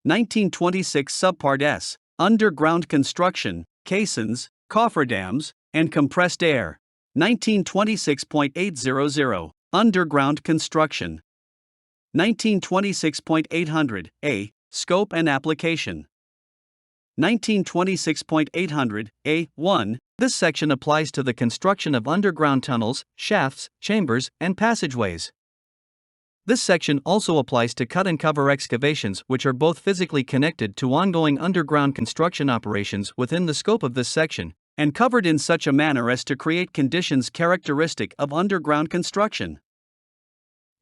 1926 Subpart S, Underground Construction, Caissons, Cofferdams, and Compressed Air. 1926.800, Underground Construction. 1926.800, A, Scope and Application. 1926.800, A1, this section applies to the construction of underground tunnels, shafts, chambers, and passageways. This section also applies to cut and cover excavations which are both physically connected to ongoing underground construction operations within the scope of this section, and covered in such a manner as to create conditions characteristic of underground construction.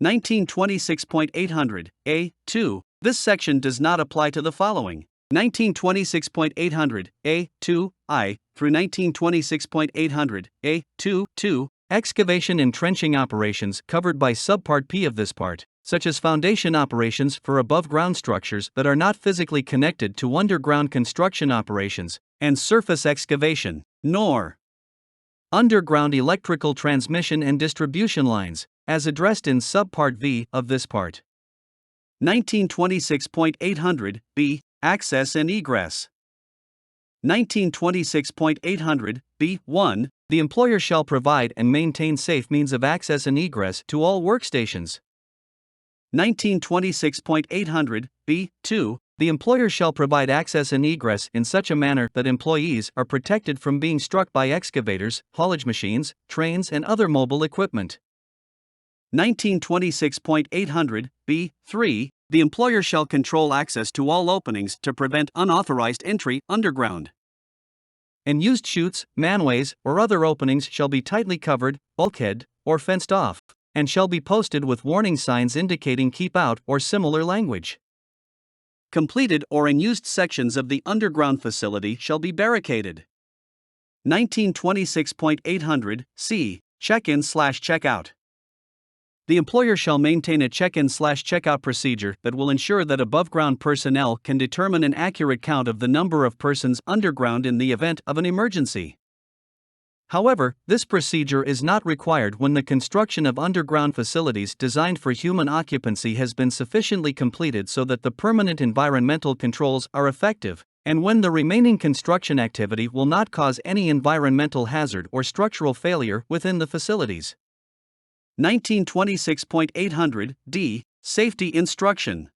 1926.800, A2, this section does not apply to the following: 1926.800, A2I, through 1926.800, A2-2, excavation and trenching operations covered by Subpart P of this part, such as foundation operations for above-ground structures that are not physically connected to underground construction operations, and surface excavation, nor underground electrical transmission and distribution lines, as addressed in Subpart V of this part. 1926.800, B, access and egress. 1926.800, B1, the employer shall provide and maintain safe means of access and egress to all workstations. 1926.800, B2, the employer shall provide access and egress in such a manner that employees are protected from being struck by excavators, haulage machines, trains, and other mobile equipment. 1926.800, B3, the employer shall control access to all openings to prevent unauthorized entry underground. And used chutes, manways, or other openings shall be tightly covered, bulkhead, or fenced off, and shall be posted with warning signs indicating keep out or similar language. Completed or unused sections of the underground facility shall be barricaded. 1926.800, C, check-in/check-out. The employer shall maintain a check-in/check-out procedure that will ensure that above-ground personnel can determine an accurate count of the number of persons underground in the event of an emergency. However, this procedure is not required when the construction of underground facilities designed for human occupancy has been sufficiently completed so that the permanent environmental controls are effective, and when the remaining construction activity will not cause any environmental hazard or structural failure within the facilities. 1926.800, D, safety instruction.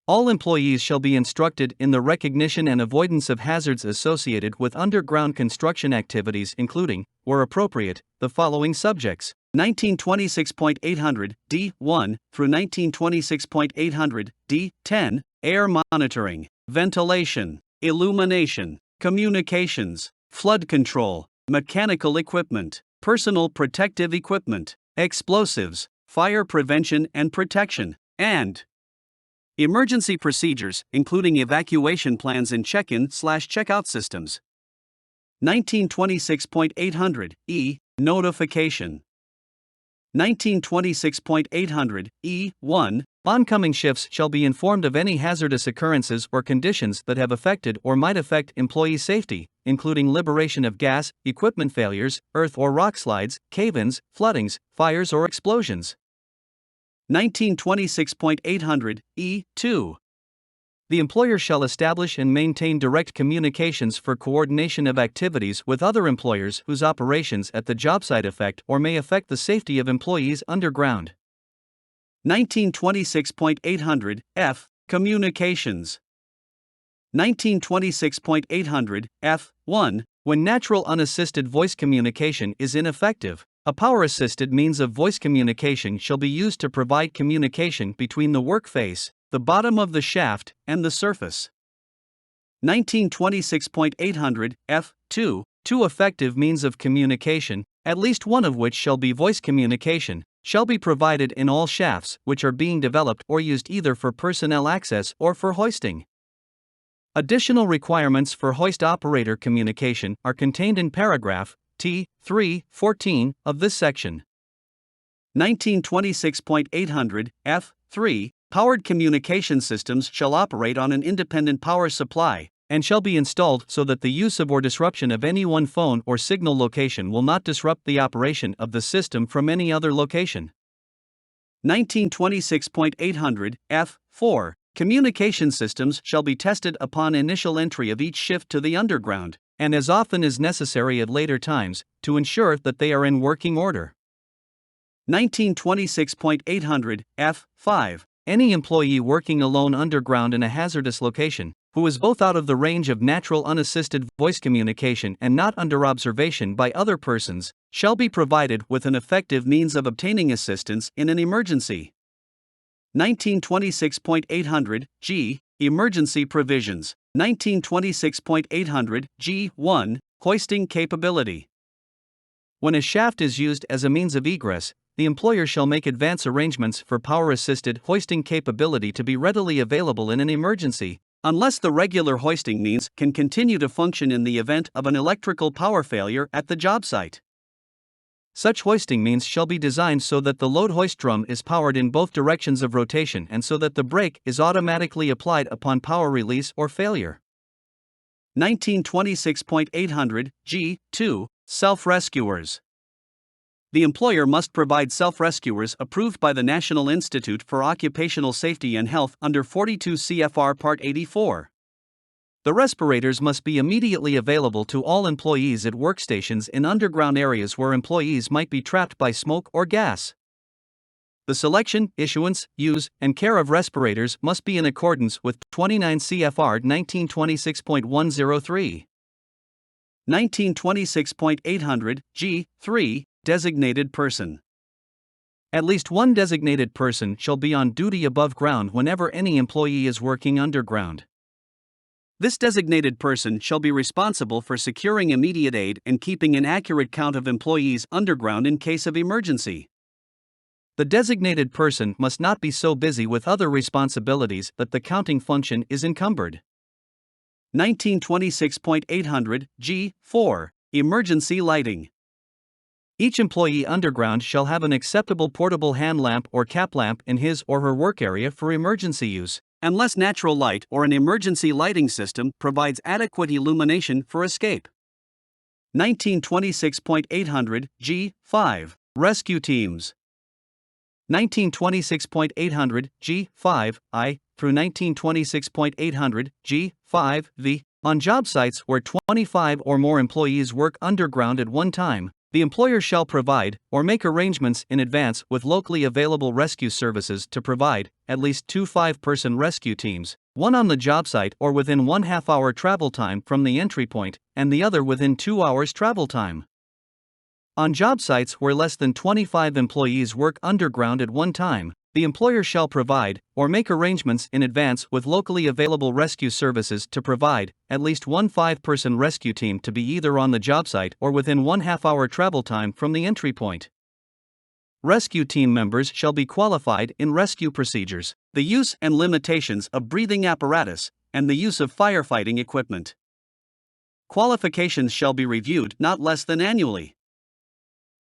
All employees shall be instructed in the recognition and avoidance of hazards associated with underground construction activities, including, where appropriate, the following subjects: 1926.800, D1, through 1926.800, D10, air monitoring, ventilation, illumination, communications, flood control, mechanical equipment, personal protective equipment, explosives, fire prevention and protection, and emergency procedures, including evacuation plans and check-in/check-out systems. 1926.800, E, notification. 1926.800, E1, oncoming shifts shall be informed of any hazardous occurrences or conditions that have affected or might affect employee safety, including liberation of gas, equipment failures, earth or rock slides, cave-ins, floodings, fires or explosions. 1926.800, E2. The employer shall establish and maintain direct communications for coordination of activities with other employers whose operations at the job site affect or may affect the safety of employees underground. 1926.800, F, communications. 1926.800, F1, when natural unassisted voice communication is ineffective, a power-assisted means of voice communication shall be used to provide communication between the work face, the bottom of the shaft, and the surface. 1926.800, F2, two effective means of communication, at least one of which shall be voice communication, shall be provided in all shafts which are being developed or used either for personnel access or for hoisting. Additional requirements for hoist operator communication are contained in paragraph T3-14 of this section. 1926.800, F3, powered communication systems shall operate on an independent power supply, and shall be installed so that the use of or disruption of any one phone or signal location will not disrupt the operation of the system from any other location. 1926.800, F4, Communication systems shall be tested upon initial entry of each shift to the underground, and as often as necessary at later times, to ensure that they are in working order. 1926.800 F5. Any employee working alone underground in a hazardous location, who is both out of the range of natural unassisted voice communication and not under observation by other persons, shall be provided with an effective means of obtaining assistance in an emergency. 1926.800 G. Emergency provisions. 1926.800 G1. Hoisting capability. When a shaft is used as a means of egress, the employer shall make advance arrangements for power-assisted hoisting capability to be readily available in an emergency, unless the regular hoisting means can continue to function in the event of an electrical power failure at the job site. Such hoisting means shall be designed so that the load hoist drum is powered in both directions of rotation and so that the brake is automatically applied upon power release or failure. 1926.800 G2. Self-rescuers. The employer must provide self-rescuers approved by the National Institute for Occupational Safety and Health under 42 CFR Part 84. The respirators must be immediately available to all employees at workstations in underground areas where employees might be trapped by smoke or gas. The selection, issuance, use, and care of respirators must be in accordance with 29 CFR 1926.103. 1926.800 G3. Designated person. At least one designated person shall be on duty above ground whenever any employee is working underground. This designated person shall be responsible for securing immediate aid and keeping an accurate count of employees underground in case of emergency. The designated person must not be so busy with other responsibilities that the counting function is encumbered. 1926.800 G4. Emergency lighting. Each employee underground shall have an acceptable portable hand lamp or cap lamp in his or her work area for emergency use, unless natural light or an emergency lighting system provides adequate illumination for escape. 1926.800 G5. Rescue teams. 1926.800 G5 I through 1926.800 G5 V. On job sites where 25 or more employees work underground at one time, the employer shall provide or make arrangements in advance with locally available rescue services to provide at least 2 5-person rescue teams, one on the job site or within 1/2 hour travel time from the entry point, and the other within 2 hours travel time. On job sites where less than 25 employees work underground at one time, the employer shall provide or make arrangements in advance with locally available rescue services to provide at least 1 5-person rescue team to be either on the job site or within 1/2 hour travel time from the entry point. Rescue team members shall be qualified in rescue procedures, the use and limitations of breathing apparatus, and the use of firefighting equipment. Qualifications shall be reviewed not less than annually.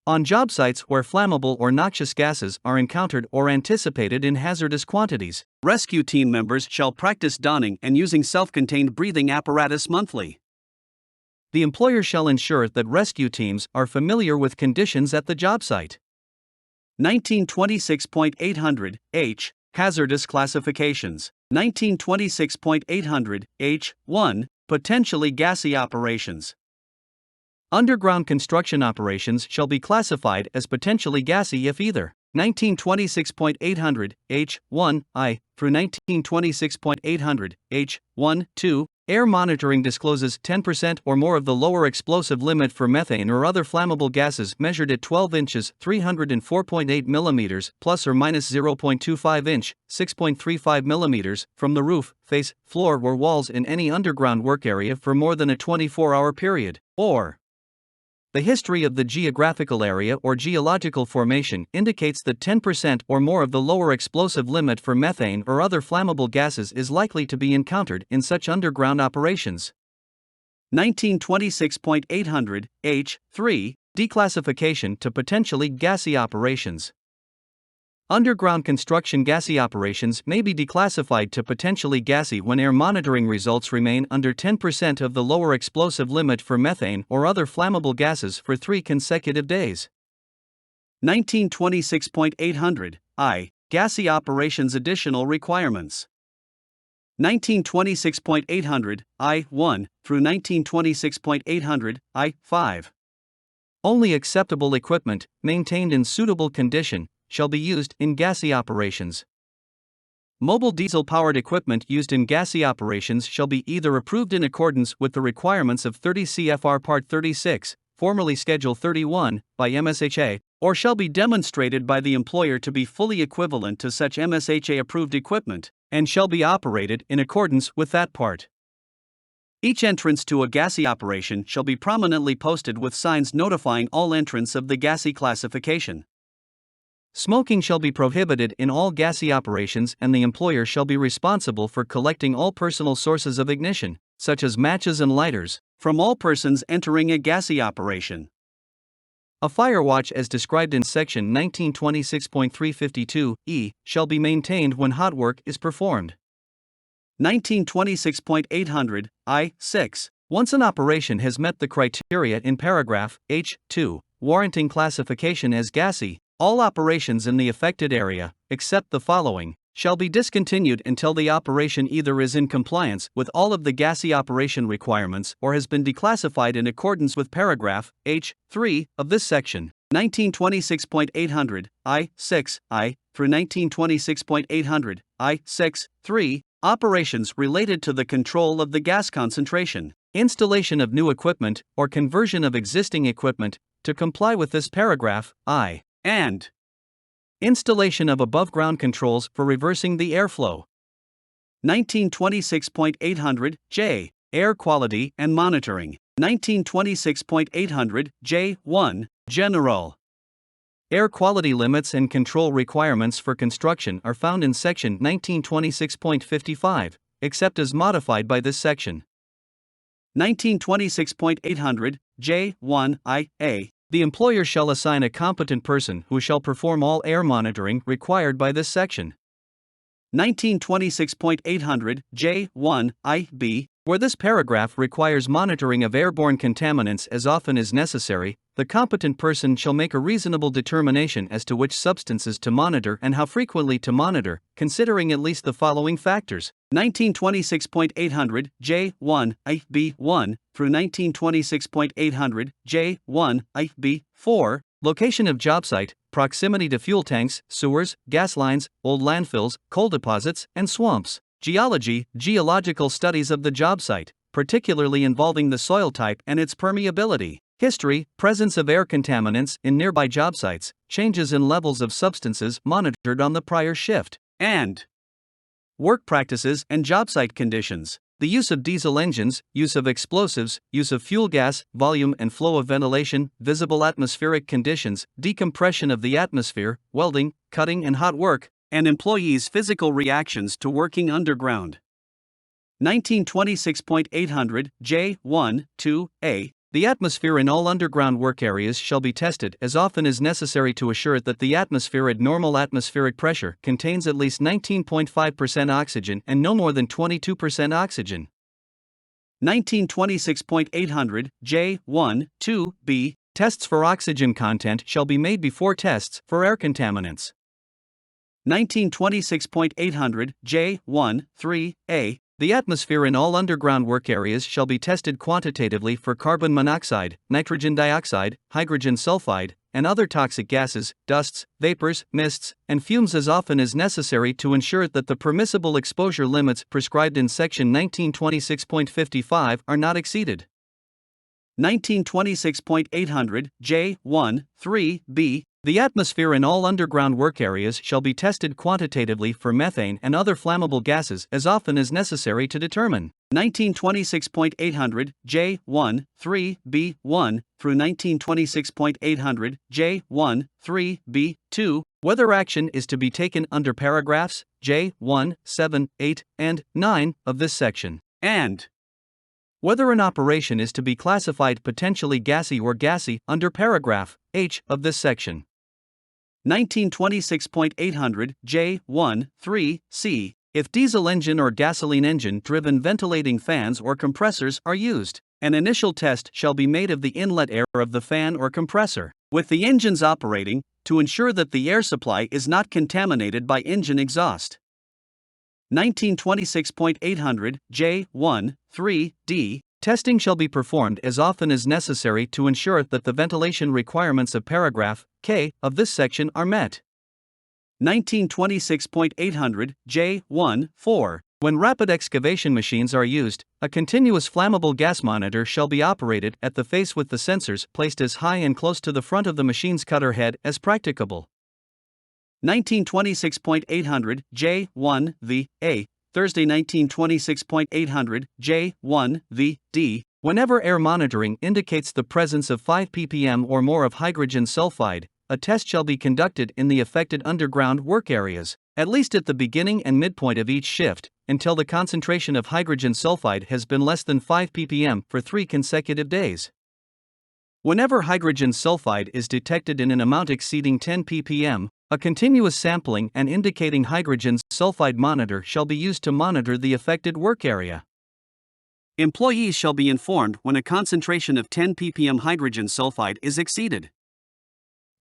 On job sites where flammable or noxious gases are encountered or anticipated in hazardous quantities, rescue team members shall practice donning and using self-contained breathing apparatus monthly. The employer shall ensure that rescue teams are familiar with conditions at the job site. 1926.800 H. Hazardous classifications. 1926.800 H1. Potentially gassy operations. Underground construction operations shall be classified as potentially gassy if either 1926.800 H1 I through 1926.800 H1 2 air monitoring discloses 10% or more of the lower explosive limit for methane or other flammable gases measured at 12 inches 304.8 millimeters plus or minus 0.25 inch 6.35 millimeters from the roof, face, floor or walls in any underground work area for more than a 24-hour period, or the history of the geographical area or geological formation indicates that 10% or more of the lower explosive limit for methane or other flammable gases is likely to be encountered in such underground operations. 1926.800 H3. Declassification to potentially gassy operations. Underground construction gassy operations may be declassified to potentially gassy when air monitoring results remain under 10% of the lower explosive limit for methane or other flammable gases for 3 consecutive days. 1926.800 I. Gassy operations additional requirements. 1926.800 I1 through 1926.800 I5. Only acceptable equipment, maintained in suitable condition, shall be used in gassy operations. Mobile diesel-powered equipment used in gassy operations shall be either approved in accordance with the requirements of 30 CFR Part 36, formerly Schedule 31, by MSHA, or shall be demonstrated by the employer to be fully equivalent to such MSHA-approved equipment, and shall be operated in accordance with that part. Each entrance to a gassy operation shall be prominently posted with signs notifying all entrants of the gassy classification. Smoking shall be prohibited in all gassy operations, and the employer shall be responsible for collecting all personal sources of ignition, such as matches and lighters, from all persons entering a gassy operation. A fire watch as described in Section 1926.352(e) shall be maintained when hot work is performed. 1926.800 I6. Once an operation has met the criteria in paragraph H2, warranting classification as gassy, all operations in the affected area, except the following, shall be discontinued until the operation either is in compliance with all of the gassy operation requirements or has been declassified in accordance with paragraph H3 of this section. 1926.800 I6 I through 1926.800 I6 3. Operations related to the control of the gas concentration, installation of new equipment, or conversion of existing equipment to comply with this paragraph, and installation of above-ground controls for reversing the airflow. 1926.800 J. Air quality and monitoring. 1926.800 J1. General. Air quality limits and control requirements for construction are found in Section 1926.55, except as modified by this section. 1926.800 J1 IA. The employer shall assign a competent person who shall perform all air monitoring required by this section. 1926.800 J1 IB. Where this paragraph requires monitoring of airborne contaminants as often as necessary, the competent person shall make a reasonable determination as to which substances to monitor and how frequently to monitor, considering at least the following factors. 1926.800 J1 IB1 through 1926.800 J1 IB4. Location of job site, proximity to fuel tanks, sewers, gas lines, old landfills, coal deposits, and swamps. Geology, geological studies of the job site, particularly involving the soil type and its permeability. History, presence of air contaminants in nearby job sites, changes in levels of substances monitored on the prior shift, and work practices and job site conditions. The use of diesel engines, use of explosives, use of fuel gas, volume and flow of ventilation, visible atmospheric conditions, decompression of the atmosphere, welding, cutting and hot work, and employees' physical reactions to working underground. 1926.800 J1 2A. The atmosphere in all underground work areas shall be tested as often as necessary to assure that the atmosphere at normal atmospheric pressure contains at least 19.5% oxygen and no more than 22% oxygen. 1926.800 J1 2B. Tests for oxygen content shall be made before tests for air contaminants. 1926.800 J1 3A. The atmosphere in all underground work areas shall be tested quantitatively for carbon monoxide, nitrogen dioxide, hydrogen sulfide, and other toxic gases, dusts, vapors, mists, and fumes as often as necessary to ensure that the permissible exposure limits prescribed in Section 1926.55 are not exceeded. 1926.800 J1 3B. The atmosphere in all underground work areas shall be tested quantitatively for methane and other flammable gases as often as necessary to determine. 1926.800 J1 3B1 through 1926.800 J1 3B2. Whether action is to be taken under paragraphs J1, 7, 8, and 9 of this section, and whether an operation is to be classified potentially gassy or gassy under paragraph H of this section. 1926.800 J1 3C. If diesel engine or gasoline engine driven ventilating fans or compressors are used, an initial test shall be made of the inlet air of the fan or compressor, with the engines operating, to ensure that the air supply is not contaminated by engine exhaust. 1926.800 J1 3D. Testing shall be performed as often as necessary to ensure that the ventilation requirements of paragraph K of this section are met. 1926.800 J1 4. When rapid excavation machines are used, a continuous flammable gas monitor shall be operated at the face with the sensors placed as high and close to the front of the machine's cutter head as practicable. 1926.800 J1 the A. Thursday 1926.800 J1 the D. Whenever air monitoring indicates the presence of 5 ppm or more of hydrogen sulfide, a test shall be conducted in the affected underground work areas, at least at the beginning and midpoint of each shift, until the concentration of hydrogen sulfide has been less than 5 ppm for 3 consecutive days. Whenever hydrogen sulfide is detected in an amount exceeding 10 ppm, a continuous sampling and indicating hydrogen sulfide monitor shall be used to monitor the affected work area. Employees shall be informed when a concentration of 10 ppm hydrogen sulfide is exceeded.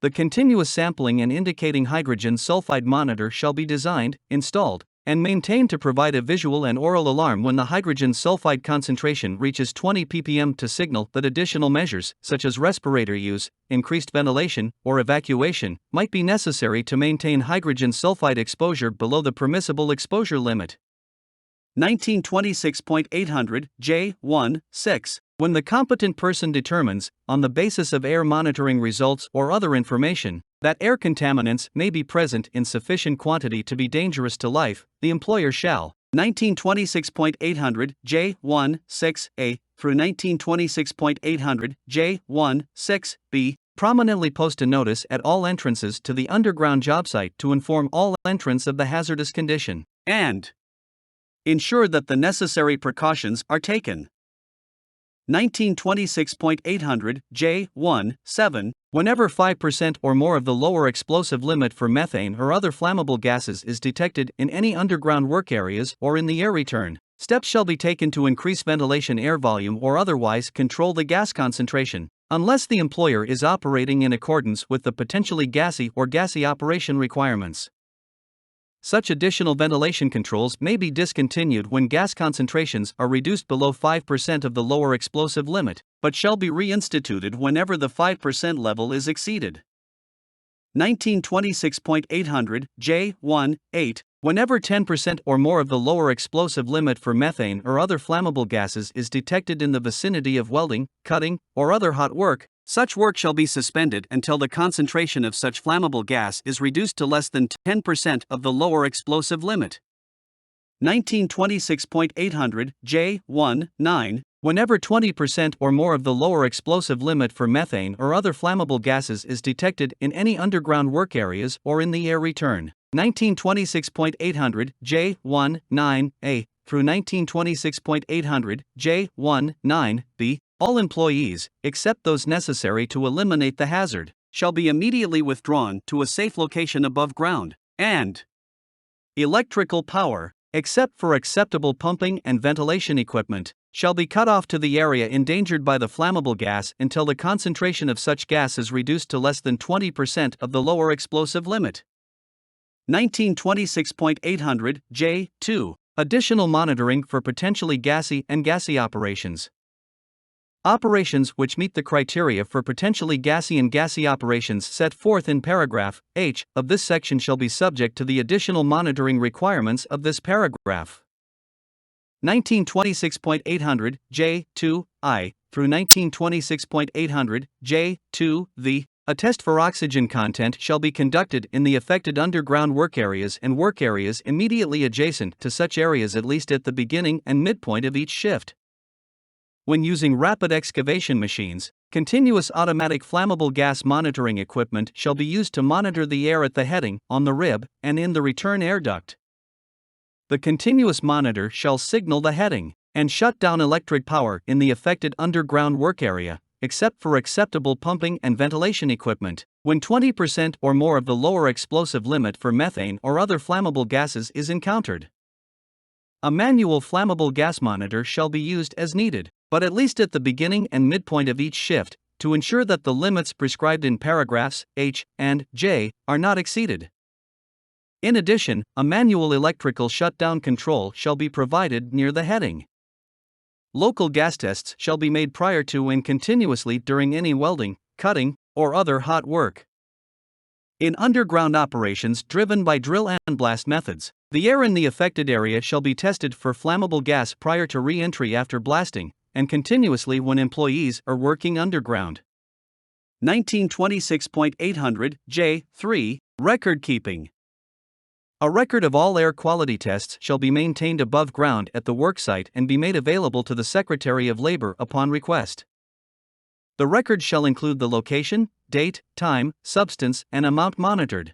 The continuous sampling and indicating hydrogen sulfide monitor shall be designed, installed, and maintained to provide a visual and oral alarm when the hydrogen sulfide concentration reaches 20 ppm to signal that additional measures, such as respirator use, increased ventilation, or evacuation, might be necessary to maintain hydrogen sulfide exposure below the permissible exposure limit. 1926.800 J1 6. When the competent person determines, on the basis of air monitoring results or other information, that air contaminants may be present in sufficient quantity to be dangerous to life, the employer shall, 1926.800 J1 6A through 1926.800 J1 6B, prominently post a notice at all entrances to the underground job site to inform all entrants of the hazardous condition, and ensure that the necessary precautions are taken. 1926.800 J1 7. Whenever 5% or more of the lower explosive limit for methane or other flammable gases is detected in any underground work areas or in the air return, steps shall be taken to increase ventilation air volume or otherwise control the gas concentration, unless the employer is operating in accordance with the potentially gassy or gassy operation requirements. Such additional ventilation controls may be discontinued when gas concentrations are reduced below 5% of the lower explosive limit, but shall be reinstituted whenever the 5% level is exceeded. 1926.800 J1 8. Whenever 10% or more of the lower explosive limit for methane or other flammable gases is detected in the vicinity of welding, cutting, or other hot work, such work shall be suspended until the concentration of such flammable gas is reduced to less than 10% of the lower explosive limit. 1926.800 J1 9. Whenever 20% or more of the lower explosive limit for methane or other flammable gases is detected in any underground work areas or in the air return, 1926.800 J1 9A through 1926.800 J1 9B, all employees, except those necessary to eliminate the hazard, shall be immediately withdrawn to a safe location above ground, and electrical power, except for acceptable pumping and ventilation equipment, shall be cut off to the area endangered by the flammable gas until the concentration of such gas is reduced to less than 20% of the lower explosive limit. 1926.800 J2. Additional monitoring for potentially gassy and gassy operations. Operations which meet the criteria for potentially gassy and gassy operations set forth in paragraph H of this section shall be subject to the additional monitoring requirements of this paragraph. 1926.800 J2I through 1926.800 J2 the a test for oxygen content shall be conducted in the affected underground work areas and work areas immediately adjacent to such areas at least at the beginning and midpoint of each shift. When using rapid excavation machines, continuous automatic flammable gas monitoring equipment shall be used to monitor the air at the heading, on the rib, and in the return air duct. The continuous monitor shall signal the heading and shut down electric power in the affected underground work area, except for acceptable pumping and ventilation equipment, when 20% or more of the lower explosive limit for methane or other flammable gases is encountered. A manual flammable gas monitor shall be used as needed, but at least at the beginning and midpoint of each shift, to ensure that the limits prescribed in paragraphs H and J are not exceeded. In addition, a manual electrical shutdown control shall be provided near the heading. Local gas tests shall be made prior to and continuously during any welding, cutting, or other hot work. In underground operations driven by drill and blast methods, the air in the affected area shall be tested for flammable gas prior to re-entry after blasting, and continuously when employees are working underground. 1926.800 J3 Record keeping. A record of all air quality tests shall be maintained above ground at the worksite and be made available to the Secretary of Labor upon request. The record shall include the location, date, time, substance, and amount monitored.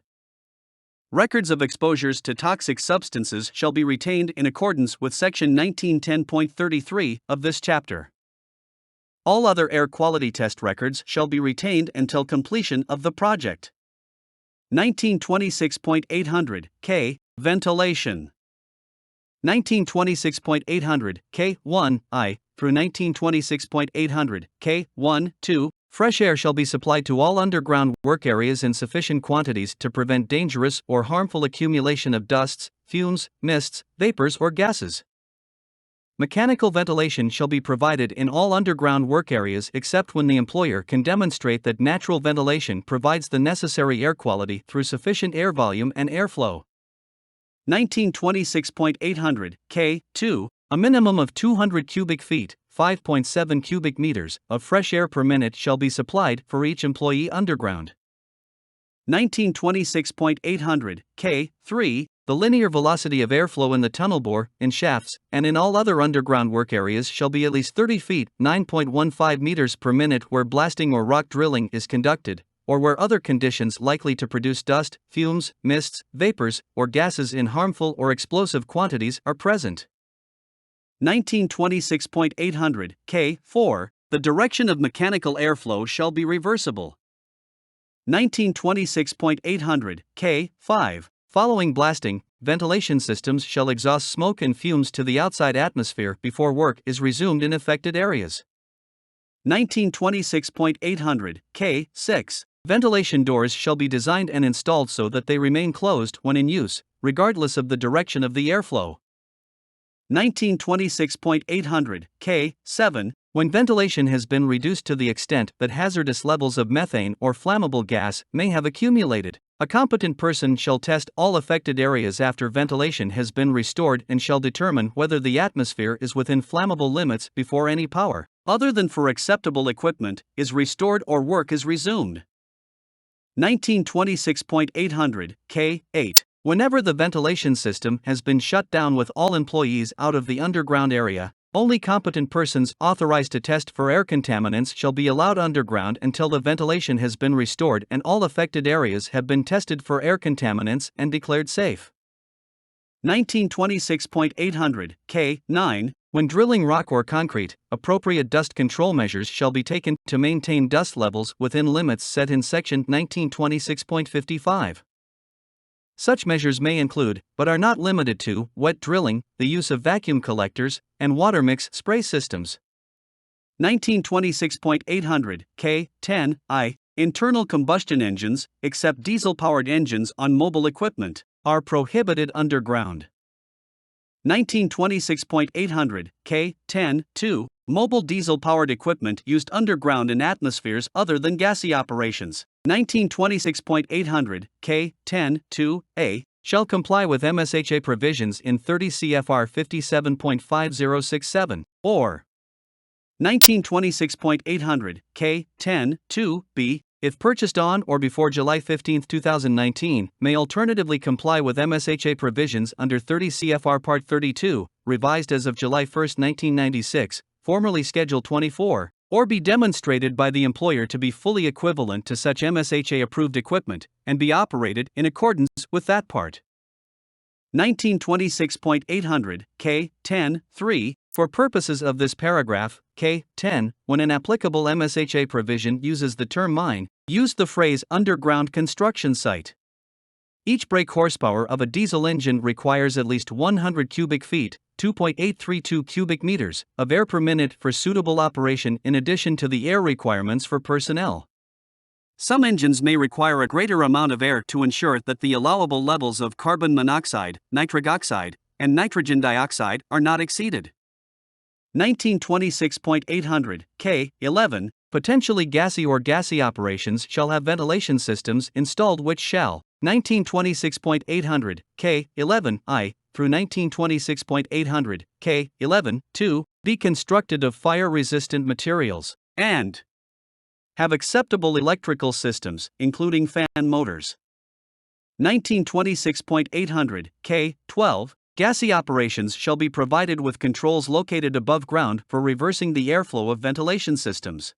Records of exposures to toxic substances shall be retained in accordance with Section 1910.33 of this chapter. All other air quality test records shall be retained until completion of the project. 1926.800 K. Ventilation. 1926.800 K1I through 1926.800 K1-2 Fresh air shall be supplied to all underground work areas in sufficient quantities to prevent dangerous or harmful accumulation of dusts, fumes, mists, vapors, or gases. Mechanical ventilation shall be provided in all underground work areas except when the employer can demonstrate that natural ventilation provides the necessary air quality through sufficient air volume and airflow. 1926.800 K2 A minimum of 200 cubic feet, 5.7 cubic meters, of fresh air per minute shall be supplied for each employee underground. 1926.800 K3 The linear velocity of airflow in the tunnel bore, in shafts, and in all other underground work areas shall be at least 30 feet, 9.15 meters per minute where blasting or rock drilling is conducted, or where other conditions likely to produce dust, fumes, mists, vapors, or gases in harmful or explosive quantities are present. 1926.800 K4 The direction of mechanical airflow shall be reversible. 1926.800 K5 Following blasting, ventilation systems shall exhaust smoke and fumes to the outside atmosphere before work is resumed in affected areas. 1926.800 K6 Ventilation doors shall be designed and installed so that they remain closed when in use, regardless of the direction of the airflow. 1926.800 K7 When ventilation has been reduced to the extent that hazardous levels of methane or flammable gas may have accumulated, a competent person shall test all affected areas after ventilation has been restored and shall determine whether the atmosphere is within flammable limits before any power, other than for acceptable equipment, is restored or work is resumed. 1926.800 K8 Whenever the ventilation system has been shut down with all employees out of the underground area, only competent persons authorized to test for air contaminants shall be allowed underground until the ventilation has been restored and all affected areas have been tested for air contaminants and declared safe. 1926.800 K9 When drilling rock or concrete, appropriate dust control measures shall be taken to maintain dust levels within limits set in Section 1926.55. Such measures may include, but are not limited to, wet drilling, the use of vacuum collectors, and water mix spray systems. 1926.800 K10 I Internal combustion engines, except diesel-powered engines on mobile equipment, are prohibited underground. 1926.800 K10 2 Mobile diesel-powered equipment used underground in atmospheres other than gassy operations. 1926.800 K10 2A shall comply with MSHA provisions in 30 CFR 57.5067, or 1926.800 K10 2B, if purchased on or before July 15, 2019, may alternatively comply with MSHA provisions under 30 CFR Part 32, revised as of July 1, 1996, formerly Schedule 24, or be demonstrated by the employer to be fully equivalent to such MSHA-approved equipment, and be operated in accordance with that part. 1926.800 K10 3 For purposes of this paragraph, K10, when an applicable MSHA provision uses the term mine, use the phrase underground construction site. Each brake horsepower of a diesel engine requires at least 100 cubic feet, 2.832 cubic meters, of air per minute for suitable operation in addition to the air requirements for personnel. Some engines may require a greater amount of air to ensure that the allowable levels of carbon monoxide, nitric oxide, and nitrogen dioxide are not exceeded. 1926.800 K11 Potentially gassy or gassy operations shall have ventilation systems installed which shall 1926.800 K11 I through 1926.800 K11 2 be constructed of fire-resistant materials and have acceptable electrical systems, including fan motors. 1926.800 K12 Gassy operations shall be provided with controls located above ground for reversing the airflow of ventilation systems.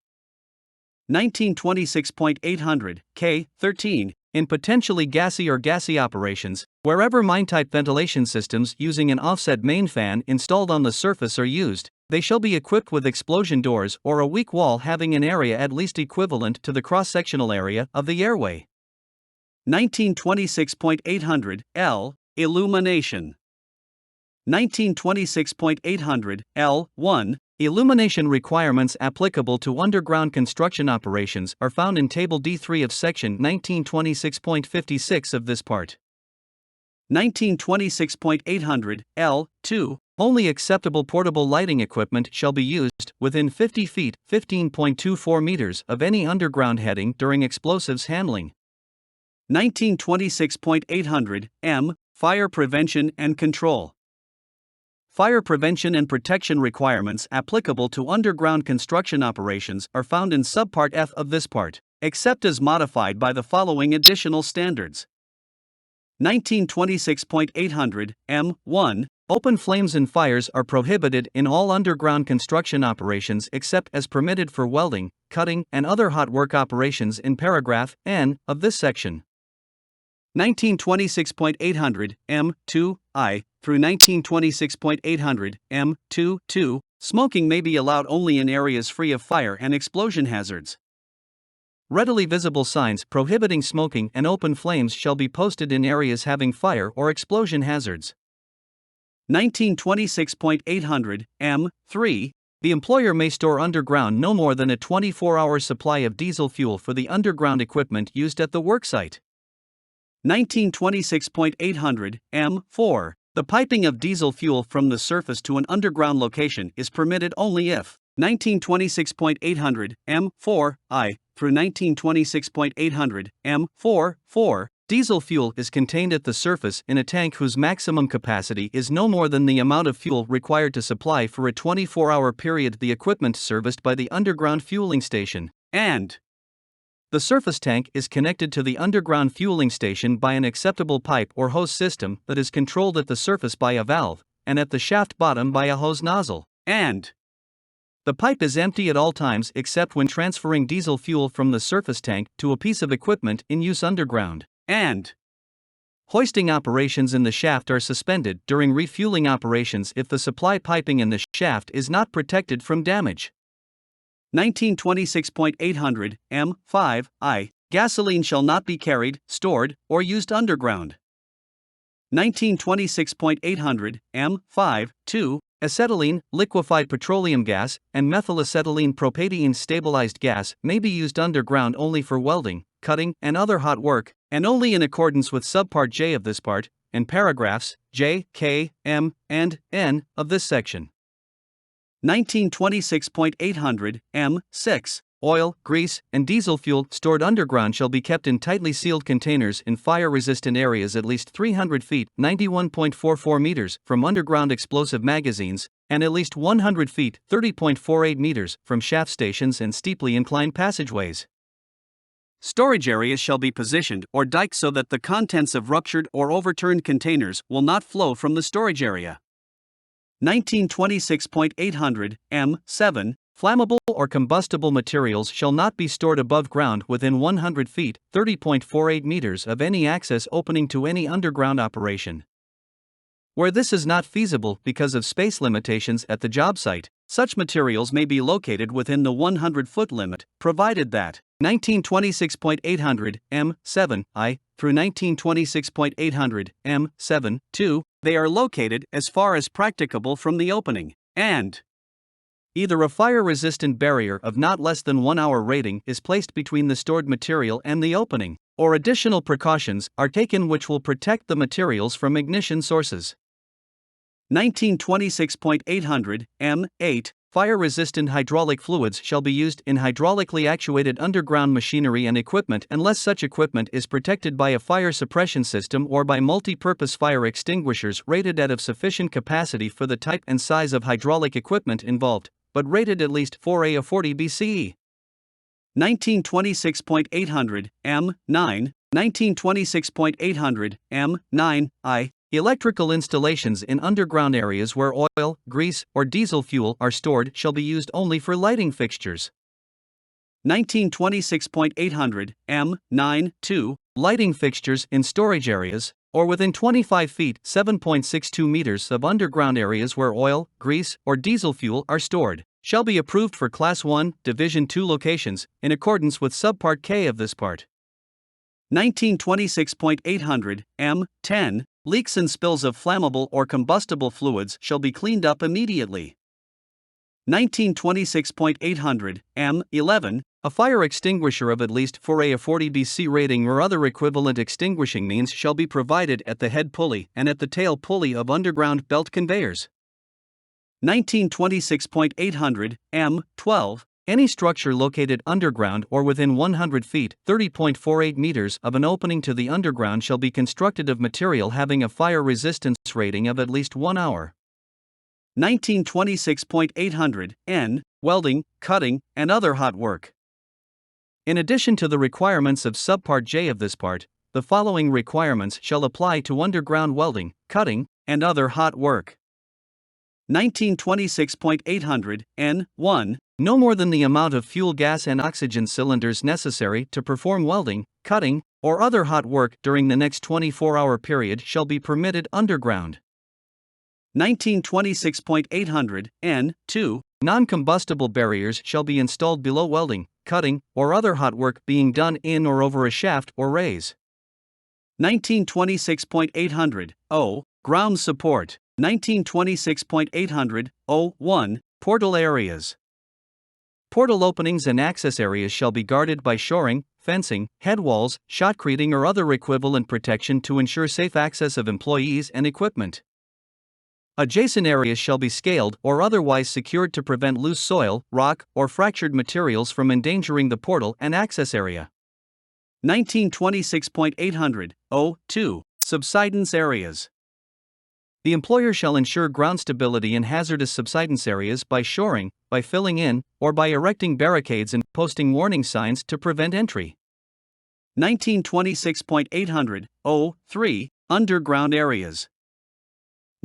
1926.800 K13 In potentially gassy or gassy operations, wherever mine-type ventilation systems using an offset main fan installed on the surface are used, they shall be equipped with explosion doors or a weak wall having an area at least equivalent to the cross-sectional area of the airway. 1926.800 L Illumination. 1926.800 L1 Illumination requirements applicable to underground construction operations are found in Table D3 of Section 1926.56 of this part. 1926.800 L2 Only acceptable portable lighting equipment shall be used within 50 feet 15.24 meters of any underground heading during explosives handling. 1926.800 M Fire Prevention and Control. Fire prevention and protection requirements applicable to underground construction operations are found in Subpart F of this part, except as modified by the following additional standards. 1926.800 M1 Open flames and fires are prohibited in all underground construction operations except as permitted for welding, cutting, and other hot work operations in paragraph N of this section. 1926.800 M2 I through 1926.800 M2 Smoking may be allowed only in areas free of fire and explosion hazards. Readily visible signs prohibiting smoking and open flames shall be posted in areas having fire or explosion hazards. 1926.800 M3 The employer may store underground no more than a 24-hour supply of diesel fuel for the underground equipment used at the worksite. 1926.800 M4 The piping of diesel fuel from the surface to an underground location is permitted only if 1926.800 M4 I through 1926.800 M4 diesel fuel is contained at the surface in a tank whose maximum capacity is no more than the amount of fuel required to supply for a 24-hour period the equipment serviced by the underground fueling station, and the surface tank is connected to the underground fueling station by an acceptable pipe or hose system that is controlled at the surface by a valve, and at the shaft bottom by a hose nozzle, and the pipe is empty at all times except when transferring diesel fuel from the surface tank to a piece of equipment in use underground, and hoisting operations in the shaft are suspended during refueling operations if the supply piping in the shaft is not protected from damage. 1926.800 M5 I Gasoline shall not be carried, stored, or used underground. 1926.800 M5 2 Acetylene, liquefied petroleum gas, and methylacetylene propadiene stabilized gas may be used underground only for welding, cutting, and other hot work, and only in accordance with Subpart J of this part, and paragraphs J, K, M, and N of this section. 1926.800 M6 Oil, grease, and diesel fuel stored underground shall be kept in tightly sealed containers in fire-resistant areas at least 300 feet (91.44 meters) from underground explosive magazines, and at least 100 feet (30.48 meters) from shaft stations and steeply inclined passageways. Storage areas shall be positioned or diked so that the contents of ruptured or overturned containers will not flow from the storage area. 1926.800 M7 Flammable or combustible materials shall not be stored above ground within 100 feet (30.48 meters) of any access opening to any underground operation. Where this is not feasible because of space limitations at the job site, such materials may be located within the 100-foot limit, provided that 1926.800 M7 I through 1926.800 M7 2 they are located as far as practicable from the opening, and Either a fire-resistant barrier of not less than 1 hour rating is placed between the stored material and the opening, or additional precautions are taken which will protect the materials from ignition sources. 1926.800 M8 Fire-resistant hydraulic fluids shall be used in hydraulically actuated underground machinery and equipment unless such equipment is protected by a fire suppression system or by multi-purpose fire extinguishers rated at of sufficient capacity for the type and size of hydraulic equipment involved, but rated at least 4A of 40 BCE. 1926.800 M9 1926.800 M9 I Electrical installations in underground areas where oil, grease, or diesel fuel are stored shall be used only for lighting fixtures. 1926.800 M9-2 Lighting fixtures in storage areas, or within 25 feet 7.62 meters of underground areas where oil, grease, or diesel fuel are stored, shall be approved for Class 1, Division 2 locations, in accordance with Subpart K of this part. 1926.800 M10 Leaks and spills of flammable or combustible fluids shall be cleaned up immediately. 1926.800 M11 A fire extinguisher of at least 4A of 40 BC rating or other equivalent extinguishing means shall be provided at the head pulley and at the tail pulley of underground belt conveyors. 1926.800 M12 Any structure located underground or within 100 feet 30.48 meters of an opening to the underground shall be constructed of material having a fire resistance rating of at least 1 hour. 1926.800 N Welding, cutting, and other hot work. In addition to the requirements of Subpart J of this part, the following requirements shall apply to underground welding, cutting, and other hot work. 1926.800 N1 No more than the amount of fuel gas and oxygen cylinders necessary to perform welding, cutting, or other hot work during the next 24-hour period shall be permitted underground. 1926.800 N2 Non-combustible barriers shall be installed below welding, cutting, or other hot work being done in or over a shaft or raise. 1926.800 O Ground support. 1926.800 O1 Portal areas. Portal openings and access areas shall be guarded by shoring, fencing, head walls, shotcreting or other equivalent protection to ensure safe access of employees and equipment. Adjacent areas shall be scaled or otherwise secured to prevent loose soil, rock, or fractured materials from endangering the portal and access area. 1926.800 O2 Subsidence areas. The employer shall ensure ground stability in hazardous subsidence areas by shoring, by filling in, or by erecting barricades and posting warning signs to prevent entry. 1926.800 O3 Underground areas.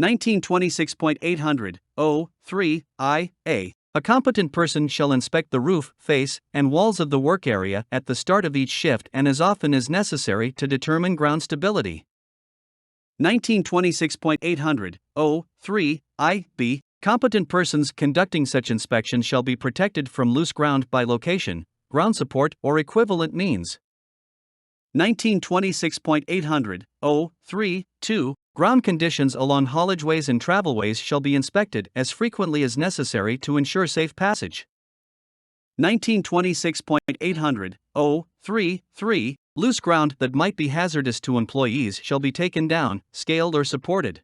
1926.800 O3 IA A competent person shall inspect the roof, face, and walls of the work area at the start of each shift and as often as necessary to determine ground stability. 1926.800 O3 IB Competent persons conducting such inspection shall be protected from loose ground by location, ground support, or equivalent means. 1926.800 O3 2 Ground conditions along haulageways and travelways shall be inspected as frequently as necessary to ensure safe passage. 1926.800 O3 3 Loose ground that might be hazardous to employees shall be taken down, scaled or supported.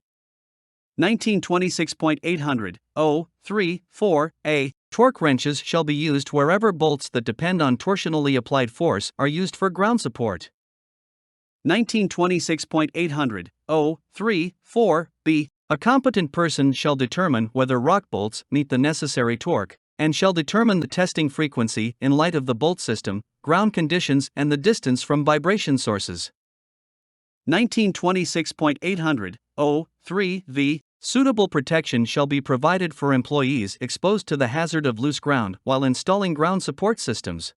1926.800 O3 4A Torque wrenches shall be used wherever bolts that depend on torsionally applied force are used for ground support. 1926.800 O3 4B A competent person shall determine whether rock bolts meet the necessary torque, and shall determine the testing frequency in light of the bolt system, ground conditions, and the distance from vibration sources. 1926.800 O3V Suitable protection shall be provided for employees exposed to the hazard of loose ground while installing ground support systems.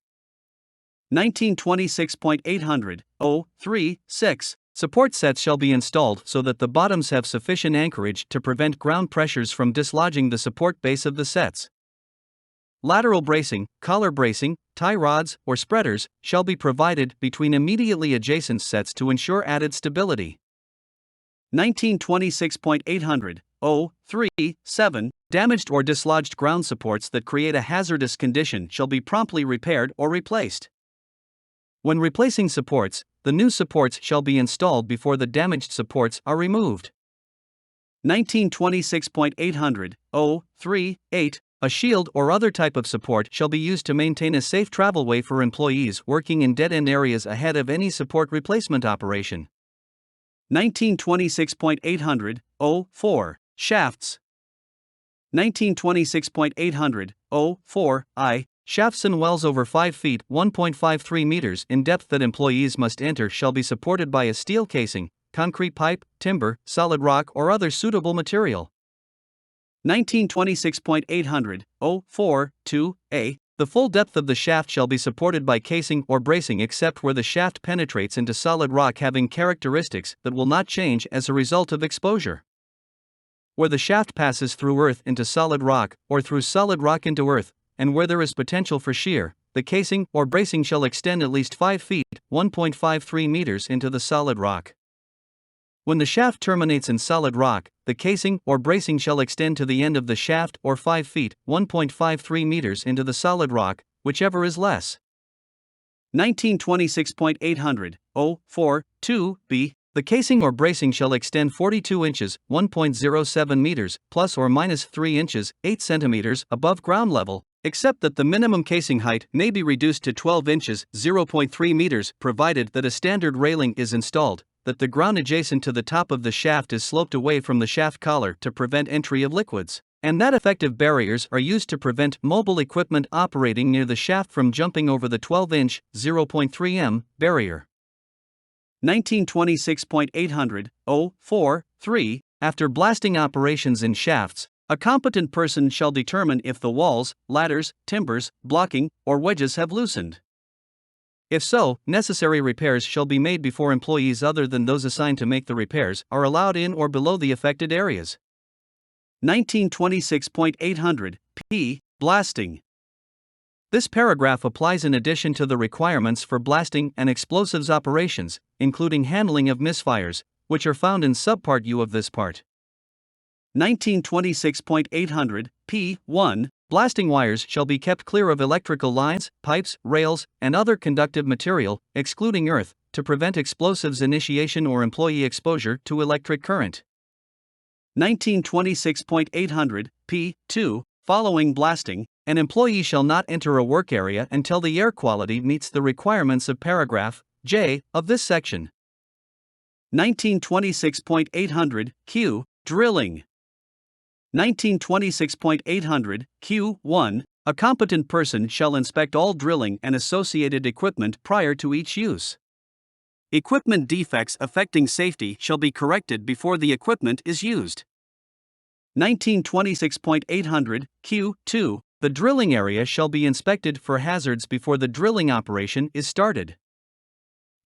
1926.800 O3-6 Support sets shall be installed so that the bottoms have sufficient anchorage to prevent ground pressures from dislodging the support base of the sets. Lateral bracing, collar bracing, tie rods, or spreaders shall be provided between immediately adjacent sets to ensure added stability. 1926.800 037, damaged or dislodged ground supports that create a hazardous condition shall be promptly repaired or replaced. When replacing supports, the new supports shall be installed before the damaged supports are removed. 1926.800.038, a shield or other type of support shall be used to maintain a safe travelway for employees working in dead-end areas ahead of any support replacement operation. 1926.800.04, shafts. 1926.800.04I, shafts and wells over 5 feet (1.53 meters) in depth that employees must enter shall be supported by a steel casing, concrete pipe, timber, solid rock, or other suitable material. 1926.800.042a, the full depth of the shaft shall be supported by casing or bracing except where the shaft penetrates into solid rock having characteristics that will not change as a result of exposure. Where the shaft passes through earth into solid rock, or through solid rock into earth, and where there is potential for shear, the casing or bracing shall extend at least 5 feet (1.53 meters) into the solid rock. When the shaft terminates in solid rock, the casing or bracing shall extend to the end of the shaft or 5 feet (1.53 meters) into the solid rock, whichever is less. 1926.800.042b, the casing or bracing shall extend 42 inches (1.07 meters) plus or minus 3 inches (8 centimeters) above ground level, except that the minimum casing height may be reduced to 12 inches (0.3 meters) provided that a standard railing is installed, that the ground adjacent to the top of the shaft is sloped away from the shaft collar to prevent entry of liquids, and that effective barriers are used to prevent mobile equipment operating near the shaft from jumping over the 12-inch (0.3 m) barrier. 1926.800.043, after blasting operations in shafts, a competent person shall determine if the walls, ladders, timbers, blocking, or wedges have loosened. If so, necessary repairs shall be made before employees other than those assigned to make the repairs are allowed in or below the affected areas. 1926.800.p. Blasting. This paragraph applies in addition to the requirements for blasting and explosives operations, including handling of misfires, which are found in Subpart U of this part. 1926.800.p.1, blasting wires shall be kept clear of electrical lines, pipes, rails, and other conductive material, excluding earth, to prevent explosives initiation or employee exposure to electric current. 1926.800.p.2, following blasting, an employee shall not enter a work area until the air quality meets the requirements of paragraph J of this section. 1926.800.q. Drilling. 1926.800.q.1, a competent person shall inspect all drilling and associated equipment prior to each use. Equipment defects affecting safety shall be corrected before the equipment is used. 1926.800.q.2, the drilling area shall be inspected for hazards before the drilling operation is started.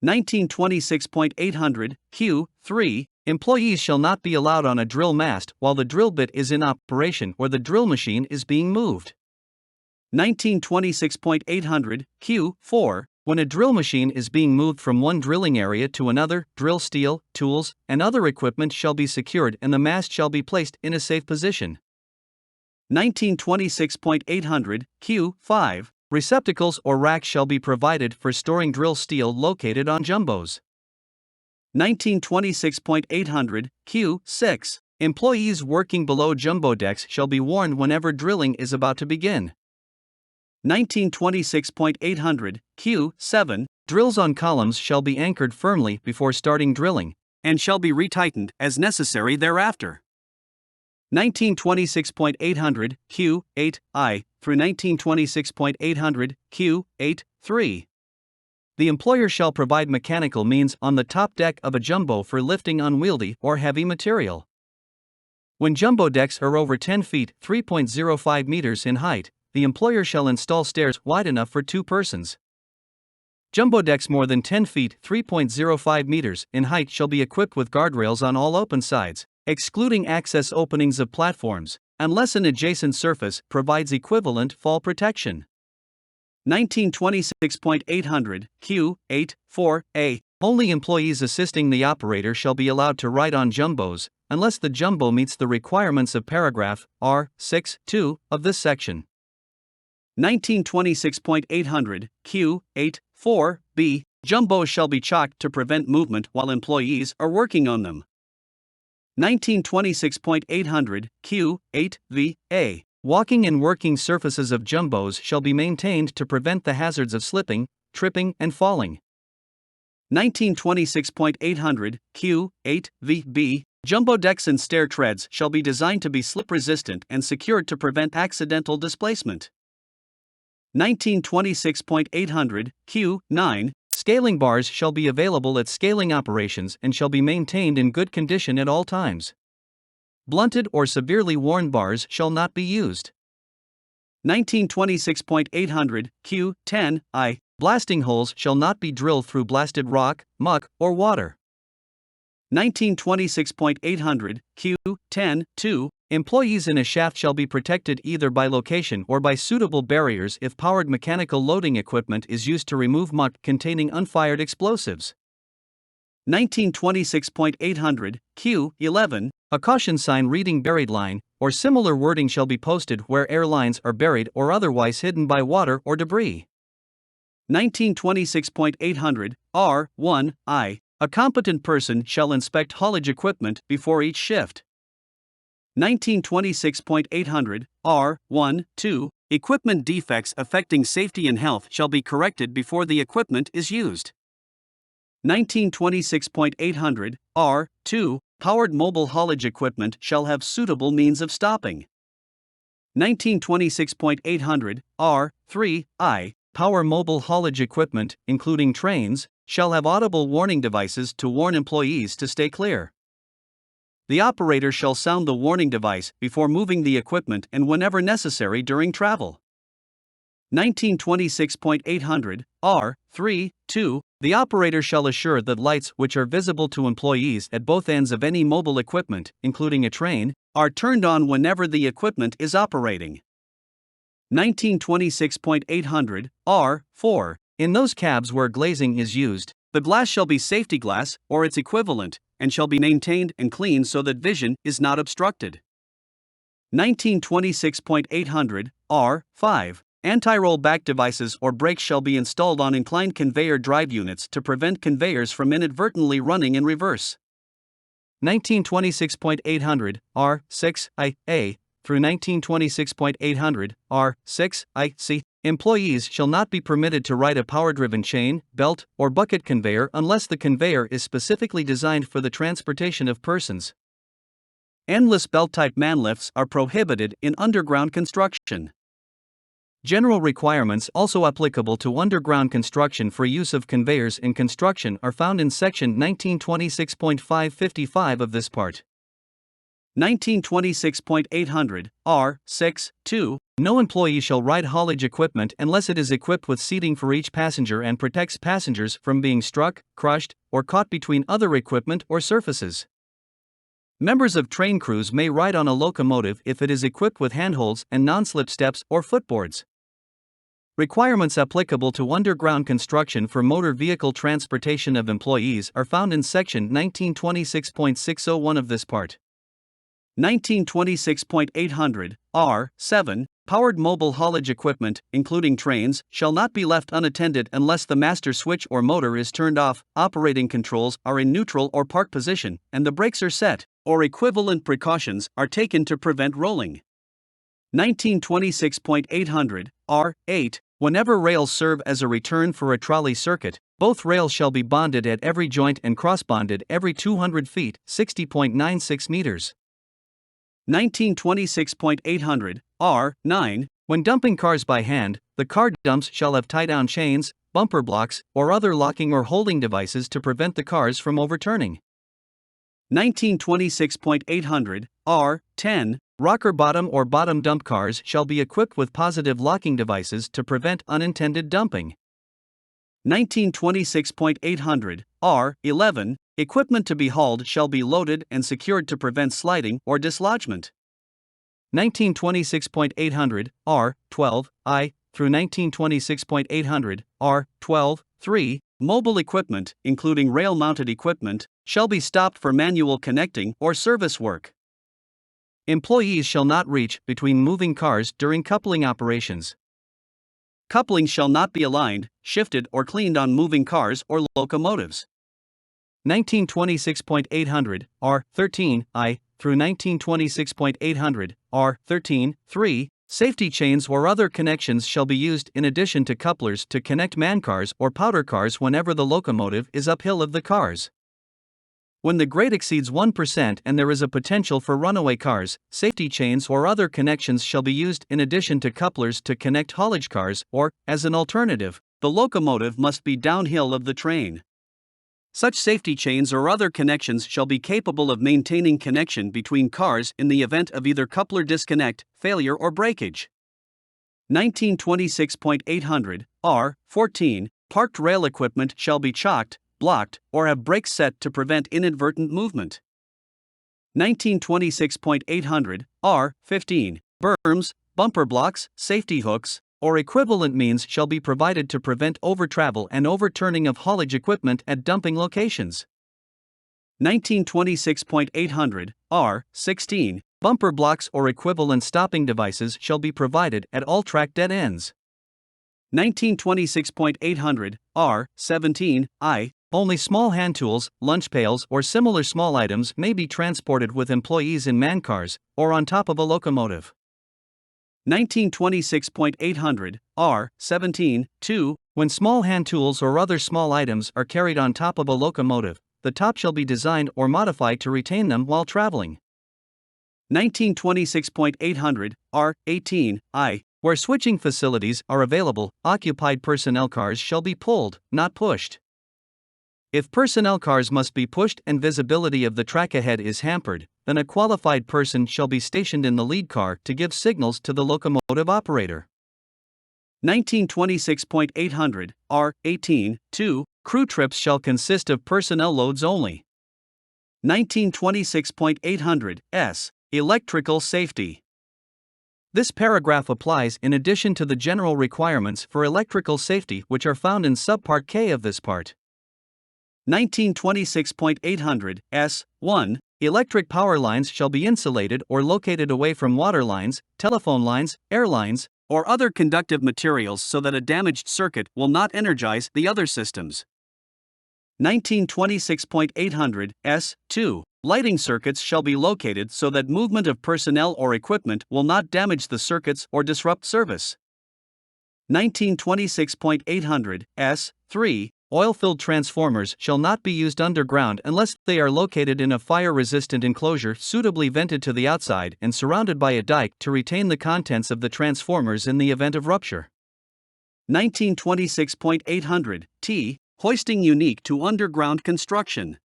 1926.800.q.3, employees shall not be allowed on a drill mast while the drill bit is in operation or the drill machine is being moved. 1926.800.q.4, when a drill machine is being moved from one drilling area to another, drill steel, tools, and other equipment shall be secured and the mast shall be placed in a safe position. 1926.800.q.5, receptacles or racks shall be provided for storing drill steel located on jumbos. 1926.800.q.6, employees working below jumbo decks shall be warned whenever drilling is about to begin. 1926.800.q.7, drills on columns shall be anchored firmly before starting drilling, and shall be retightened as necessary thereafter. 1926.800.q.8i through 1926.800.q.8.3. The employer shall provide mechanical means on the top deck of a jumbo for lifting unwieldy or heavy material. When jumbo decks are over 10 feet (3.05 meters) in height, the employer shall install stairs wide enough for 2 persons. Jumbo decks more than 10 feet (3.05 meters) in height shall be equipped with guardrails on all open sides, excluding access openings of platforms, unless an adjacent surface provides equivalent fall protection. 1926.800.q.8.4a, Only employees assisting the operator shall be allowed to ride on jumbos, unless the jumbo meets the requirements of paragraph R6(2) of this section. 1926.800 Q8(4)(b). Jumbos shall be chalked to prevent movement while employees are working on them. 1926.800 Q8(v)(a). Walking and working surfaces of jumbos shall be maintained to prevent the hazards of slipping, tripping, and falling. 1926.800 Q8(v)(b). Jumbo decks and stair treads shall be designed to be slip-resistant and secured to prevent accidental displacement. 1926.800 Q9. Scaling bars shall be available at scaling operations and shall be maintained in good condition at all times. Blunted or severely worn bars shall not be used. 1926.800 Q10I. Blasting holes shall not be drilled through blasted rock, muck, or water. 1926.800 Q10(2). Employees in a shaft shall be protected either by location or by suitable barriers if powered mechanical loading equipment is used to remove muck containing unfired explosives. 1926.800 Q11. A caution sign reading buried line, or similar wording shall be posted where air lines are buried or otherwise hidden by water or debris. 1926.800 R1I. A competent person shall inspect haulage equipment before each shift. 1926.800 R1(2). Equipment defects affecting safety and health shall be corrected before the equipment is used. 1926.800 R2. Powered mobile haulage equipment shall have suitable means of stopping. 1926.800 R3I. Power mobile haulage equipment, including trains, shall have audible warning devices to warn employees to stay clear. The operator shall sound the warning device before moving the equipment and whenever necessary during travel. 1926.800 R3(2). The operator shall assure that lights which are visible to employees at both ends of any mobile equipment, including a train, are turned on whenever the equipment is operating. 1926.800 R4. In those cabs where glazing is used, the glass shall be safety glass or its equivalent, and shall be maintained and clean so that vision is not obstructed. 1926.800 R5. Anti-roll back devices or brakes shall be installed on inclined conveyor drive units to prevent conveyors from inadvertently running in reverse. 1926.800 R6IA through 1926.800 R6IC. Employees shall not be permitted to ride a power-driven chain, belt, or bucket conveyor unless the conveyor is specifically designed for the transportation of persons. Endless belt-type manlifts are prohibited in underground construction. General requirements also applicable to underground construction for use of conveyors in construction are found in section 1926.555 of this part. 1926.800 R6(2). No employee shall ride haulage equipment unless it is equipped with seating for each passenger and protects passengers from being struck, crushed, or caught between other equipment or surfaces. Members of train crews may ride on a locomotive if it is equipped with handholds and non-slip steps or footboards. Requirements applicable to underground construction for motor vehicle transportation of employees are found in section 1926.601 of this part. 1926.800 R7. Powered mobile haulage equipment, including trains, shall not be left unattended unless the master switch or motor is turned off, operating controls are in neutral or park position, and the brakes are set, or equivalent precautions are taken to prevent rolling. 1926.800 R8. Whenever rails serve as a return for a trolley circuit, both rails shall be bonded at every joint and cross-bonded every 200 feet, 60.96 meters. 1926.800 R9. When dumping cars by hand, the car dumps shall have tie-down chains, bumper blocks, or other locking or holding devices to prevent the cars from overturning. 1926.800 R10. Rocker bottom or bottom dump cars shall be equipped with positive locking devices to prevent unintended dumping. 1926.800 R11. Equipment to be hauled shall be loaded and secured to prevent sliding or dislodgement. 1926.800 R12 I through 1926.800 R12 3. Mobile equipment, including rail-mounted equipment, shall be stopped for manual connecting or service work. Employees shall not reach between moving cars during coupling operations. Coupling shall not be aligned, shifted, or cleaned on moving cars or locomotives. 1926.800, R13I, through 1926.800, R13.3, safety chains or other connections shall be used in addition to couplers to connect mancars or powder cars whenever the locomotive is uphill of the cars. When the grade exceeds 1% and there is a potential for runaway cars, safety chains or other connections shall be used in addition to couplers to connect haulage cars, or, as an alternative, the locomotive must be downhill of the train. Such safety chains or other connections shall be capable of maintaining connection between cars in the event of either coupler disconnect, failure, or breakage. 1926.800, R14, parked rail equipment shall be chocked, blocked, or have brakes set to prevent inadvertent movement. 1926.800, R15, berms, bumper blocks, safety hooks, or equivalent means shall be provided to prevent overtravel and overturning of haulage equipment at dumping locations. 1926.800, R16, bumper blocks or equivalent stopping devices shall be provided at all track dead ends. 1926.800, R17, I, only small hand tools, lunch pails, or similar small items may be transported with employees in mancars, or on top of a locomotive. 1926.800, R17, 2, when small hand tools or other small items are carried on top of a locomotive, the top shall be designed or modified to retain them while traveling. 1926.800, R18, I, where switching facilities are available, occupied personnel cars shall be pulled, not pushed. If personnel cars must be pushed and visibility of the track ahead is hampered, then a qualified person shall be stationed in the lead car to give signals to the locomotive operator. 1926.800, R18, 2, crew trips shall consist of personnel loads only. 1926.800, S, electrical safety. This paragraph applies in addition to the general requirements for electrical safety which are found in Subpart K of this part. 1926.800, S1, electric power lines shall be insulated or located away from water lines, telephone lines, air lines, or other conductive materials so that a damaged circuit will not energize the other systems. 1926.800, S2, lighting circuits shall be located so that movement of personnel or equipment will not damage the circuits or disrupt service. 1926.800, S3, oil-filled transformers shall not be used underground unless they are located in a fire-resistant enclosure suitably vented to the outside and surrounded by a dike to retain the contents of the transformers in the event of rupture. 1926.800, T, hoisting unique to underground construction.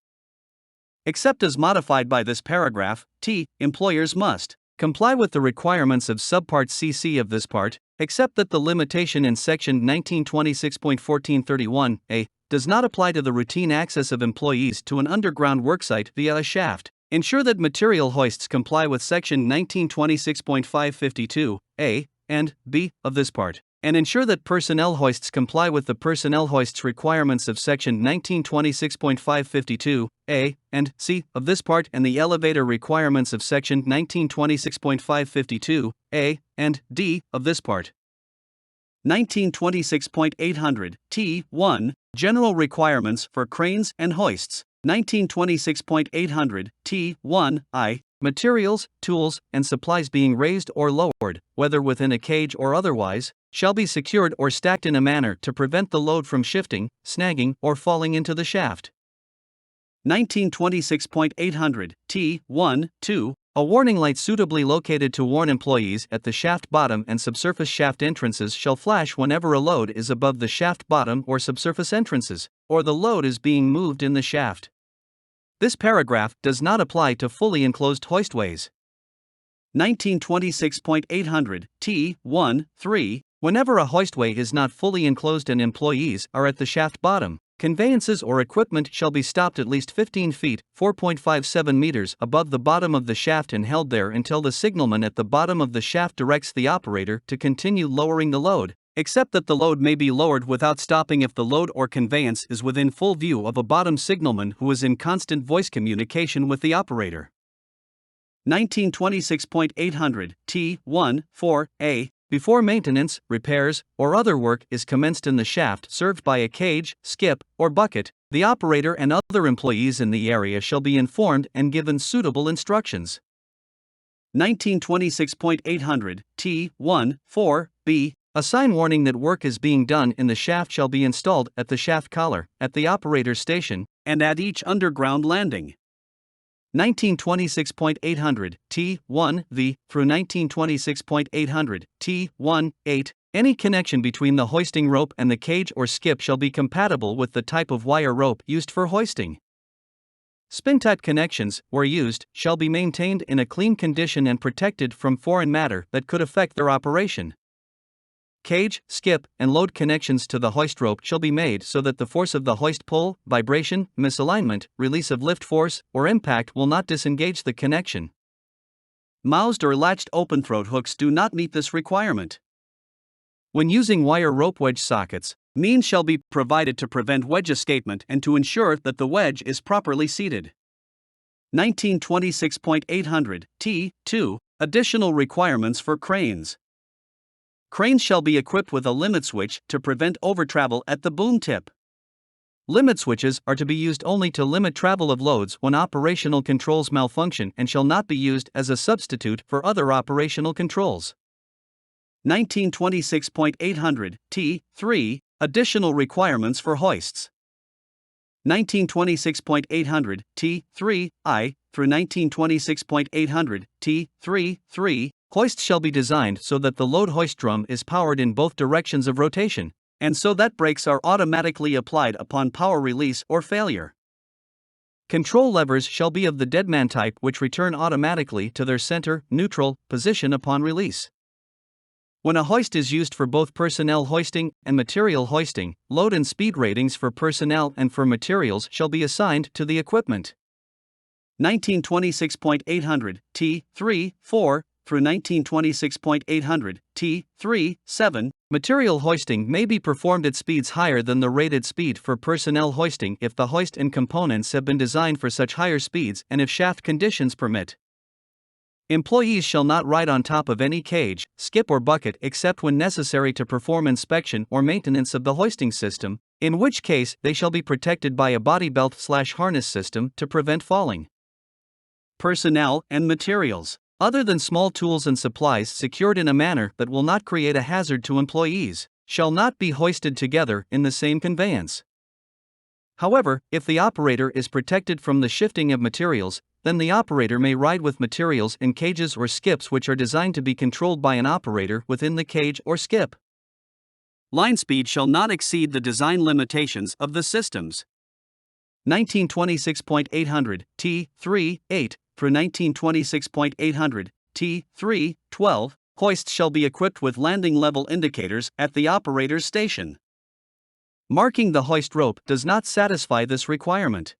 Except as modified by this paragraph, T, employers must comply with the requirements of Subpart CC of this part, except that the limitation in Section 1926.1431a does not apply to the routine access of employees to an underground worksite via a shaft. Ensure that material hoists comply with Section 1926.552a and b of this part, and ensure that personnel hoists comply with the personnel hoists requirements of Section 1926.552a and c of this part and the elevator requirements of Section 1926.552a and d of this part. 1926.800, T1, General Requirements for Cranes and Hoists. 1926.800, T1I, Materials, tools, and supplies being raised or lowered, whether within a cage or otherwise, shall be secured or stacked in a manner to prevent the load from shifting, snagging, or falling into the shaft. 1926.800, T1, 2, a warning light suitably located to warn employees at the shaft bottom and subsurface shaft entrances shall flash whenever a load is above the shaft bottom or subsurface entrances, or the load is being moved in the shaft. This paragraph does not apply to fully enclosed hoistways. 1926.800, T1, 3, whenever a hoistway is not fully enclosed and employees are at the shaft bottom, conveyances or equipment shall be stopped at least 15 feet, 4.57 meters above the bottom of the shaft and held there until the signalman at the bottom of the shaft directs the operator to continue lowering the load, except that the load may be lowered without stopping if the load or conveyance is within full view of a bottom signalman who is in constant voice communication with the operator. 1926.800 T1 4a. Before maintenance, repairs, or other work is commenced in the shaft served by a cage, skip, or bucket, the operator and other employees in the area shall be informed and given suitable instructions. 1926.800 T1 4b. A sign warning that work is being done in the shaft shall be installed at the shaft collar, at the operator's station, and at each underground landing. 1926.800 T1v through 1926.800 T1-8. Any connection between the hoisting rope and the cage or skip shall be compatible with the type of wire rope used for hoisting. Spin-type connections, where used, shall be maintained in a clean condition and protected from foreign matter that could affect their operation. Cage, skip, and load connections to the hoist rope shall be made so that the force of the hoist pull, vibration, misalignment, release of lift force, or impact will not disengage the connection. Moused or latched open throat hooks do not meet this requirement. When using wire rope wedge sockets, means shall be provided to prevent wedge escapement and to ensure that the wedge is properly seated. 1926.800 T2. Additional requirements for cranes. Cranes shall be equipped with a limit switch to prevent overtravel at the boom tip. Limit switches are to be used only to limit travel of loads when operational controls malfunction and shall not be used as a substitute for other operational controls. 1926.800 T3. Additional requirements for hoists. 1926.800 T3I through 1926.800 T3-3. Hoists shall be designed so that the load hoist drum is powered in both directions of rotation, and so that brakes are automatically applied upon power release or failure. Control levers shall be of the deadman type, which return automatically to their center, neutral, position upon release. When a hoist is used for both personnel hoisting and material hoisting, load and speed ratings for personnel and for materials shall be assigned to the equipment. 1926.800 T3-4 through 1926.800 T3-7. Material hoisting may be performed at speeds higher than the rated speed for personnel hoisting if the hoist and components have been designed for such higher speeds and if shaft conditions permit. Employees shall not ride on top of any cage, skip or bucket except when necessary to perform inspection or maintenance of the hoisting system, in which case they shall be protected by a body belt/harness system to prevent falling. Personnel and materials, other than small tools and supplies secured in a manner that will not create a hazard to employees, shall not be hoisted together in the same conveyance. However, if the operator is protected from the shifting of materials, then the operator may ride with materials in cages or skips which are designed to be controlled by an operator within the cage or skip. Line speed shall not exceed the design limitations of the systems. 1926.800 T3-8 through 1926.800 T3-12. Hoists shall be equipped with landing level indicators at the operator's station. Marking the hoist rope does not satisfy this requirement.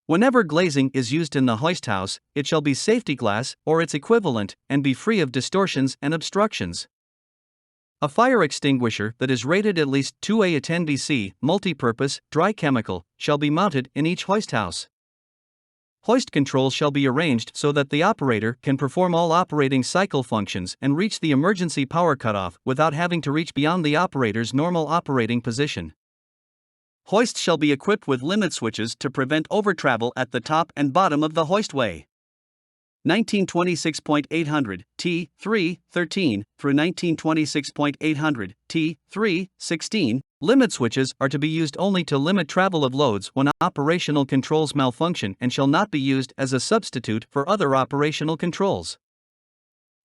Whenever glazing is used in the hoist house, it shall be safety glass or its equivalent and be free of distortions and obstructions. A fire extinguisher that is rated at least 2A 10 BC, multi-purpose, dry chemical, shall be mounted in each hoist house. Hoist controls shall be arranged so that the operator can perform all operating cycle functions and reach the emergency power cutoff without having to reach beyond the operator's normal operating position. Hoists shall be equipped with limit switches to prevent overtravel at the top and bottom of the hoistway. 1926.800 T3-13 through 1926.800 T3-16. Limit switches are to be used only to limit travel of loads when operational controls malfunction and shall not be used as a substitute for other operational controls.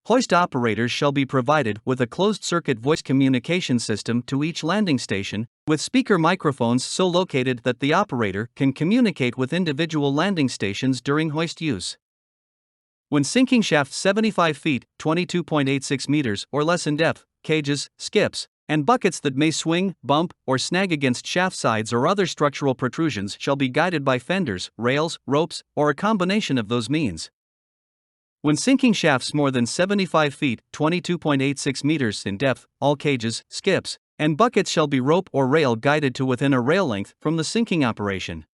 Hoist operators shall be provided with a closed-circuit voice communication system to each landing station, with speaker microphones so located that the operator can communicate with individual landing stations during hoist use. When sinking shafts 75 feet, 22.86 meters or less in depth, cages, skips, and buckets that may swing, bump, or snag against shaft sides or other structural protrusions shall be guided by fenders, rails, ropes, or a combination of those means. When sinking shafts more than 75 feet (22.86 meters) in depth, all cages, skips, and buckets shall be rope or rail guided to within a rail length from the sinking operation.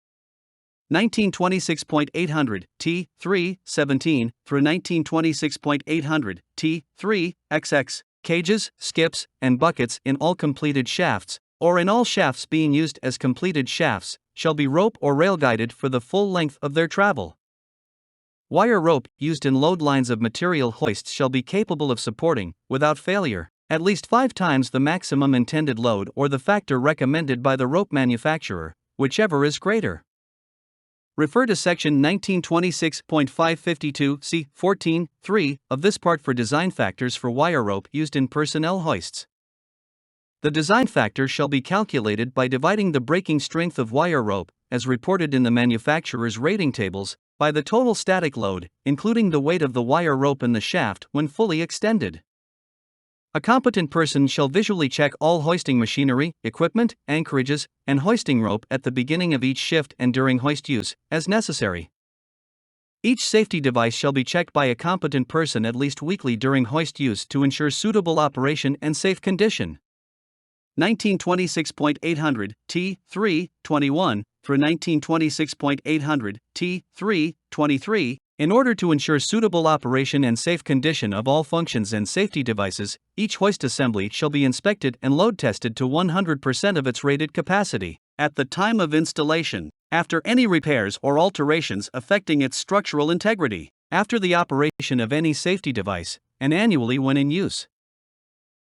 1926.800 T3 17 through 1926.800 T3 XX cages, skips, and buckets in all completed shafts, or in all shafts being used as completed shafts, shall be rope or rail guided for the full length of their travel. Wire rope used in load lines of material hoists shall be capable of supporting, without failure, at least 5 times the maximum intended load or the factor recommended by the rope manufacturer, whichever is greater. Refer to section 1926.552 C 14.3 of this part for design factors for wire rope used in personnel hoists. The design factor shall be calculated by dividing the breaking strength of wire rope, as reported in the manufacturer's rating tables, by the total static load, including the weight of the wire rope in the shaft when fully extended. A competent person shall visually check all hoisting machinery, equipment, anchorages, and hoisting rope at the beginning of each shift and during hoist use, as necessary. Each safety device shall be checked by a competent person at least weekly during hoist use to ensure suitable operation and safe condition. 1926.800 T3 21 through 1926.800 T3 23. In order to ensure suitable operation and safe condition of all functions and safety devices, each hoist assembly shall be inspected and load tested to 100% of its rated capacity at the time of installation, after any repairs or alterations affecting its structural integrity, after the operation of any safety device, and annually when in use.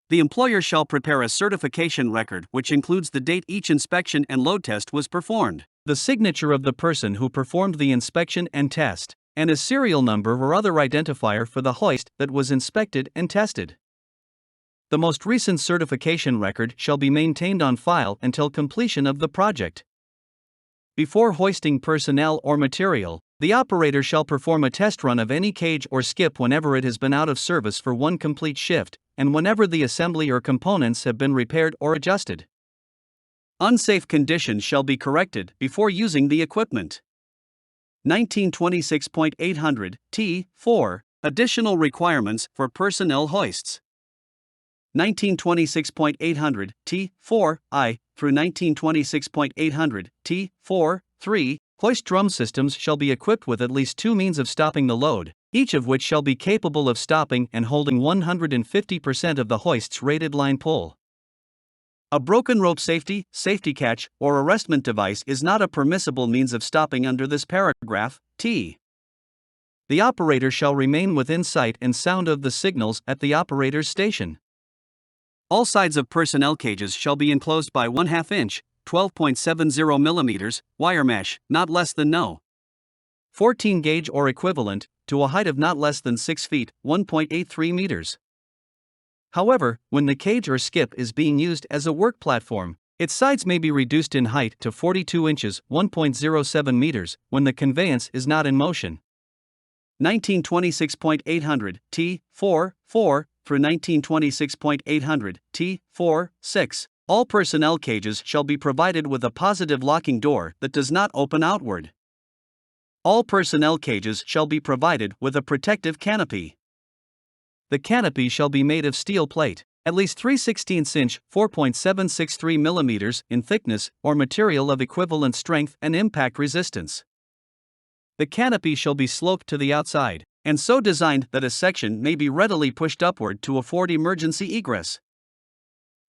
The employer shall prepare a certification record which includes the date each inspection and load test was performed, the signature of the person who performed the inspection and test, and a serial number or other identifier for the hoist that was inspected and tested. The most recent certification record shall be maintained on file until completion of the project. Before hoisting personnel or material, the operator shall perform a test run of any cage or skip whenever it has been out of service for one complete shift, and whenever the assembly or components have been repaired or adjusted. Unsafe conditions shall be corrected before using the equipment. 1926.800 T4 Additional requirements for personnel hoists. 1926.800 T4I through 1926.800 T4-3 hoist drum systems shall be equipped with at least 2 means of stopping the load, each of which shall be capable of stopping and holding 150% of the hoist's rated line pull. A broken rope safety catch, or arrestment device is not a permissible means of stopping under this paragraph. T. The operator shall remain within sight and sound of the signals at the operator's station. All sides of personnel cages shall be enclosed by 1/2 inch, 12.70 mm, wire mesh, not less than no. 14 gauge or equivalent, to a height of not less than 6 feet, 1.83 meters. However, when the cage or skip is being used as a work platform, its sides may be reduced in height to 42 inches, 1.07 meters, when the conveyance is not in motion. 1926.800 T4-4 through 1926.800 T4-6. All personnel cages shall be provided with a positive locking door that does not open outward. All personnel cages shall be provided with a protective canopy. The canopy shall be made of steel plate, at least 3/16 inch, 4.763 mm in thickness, or material of equivalent strength and impact resistance. The canopy shall be sloped to the outside, and so designed that a section may be readily pushed upward to afford emergency egress.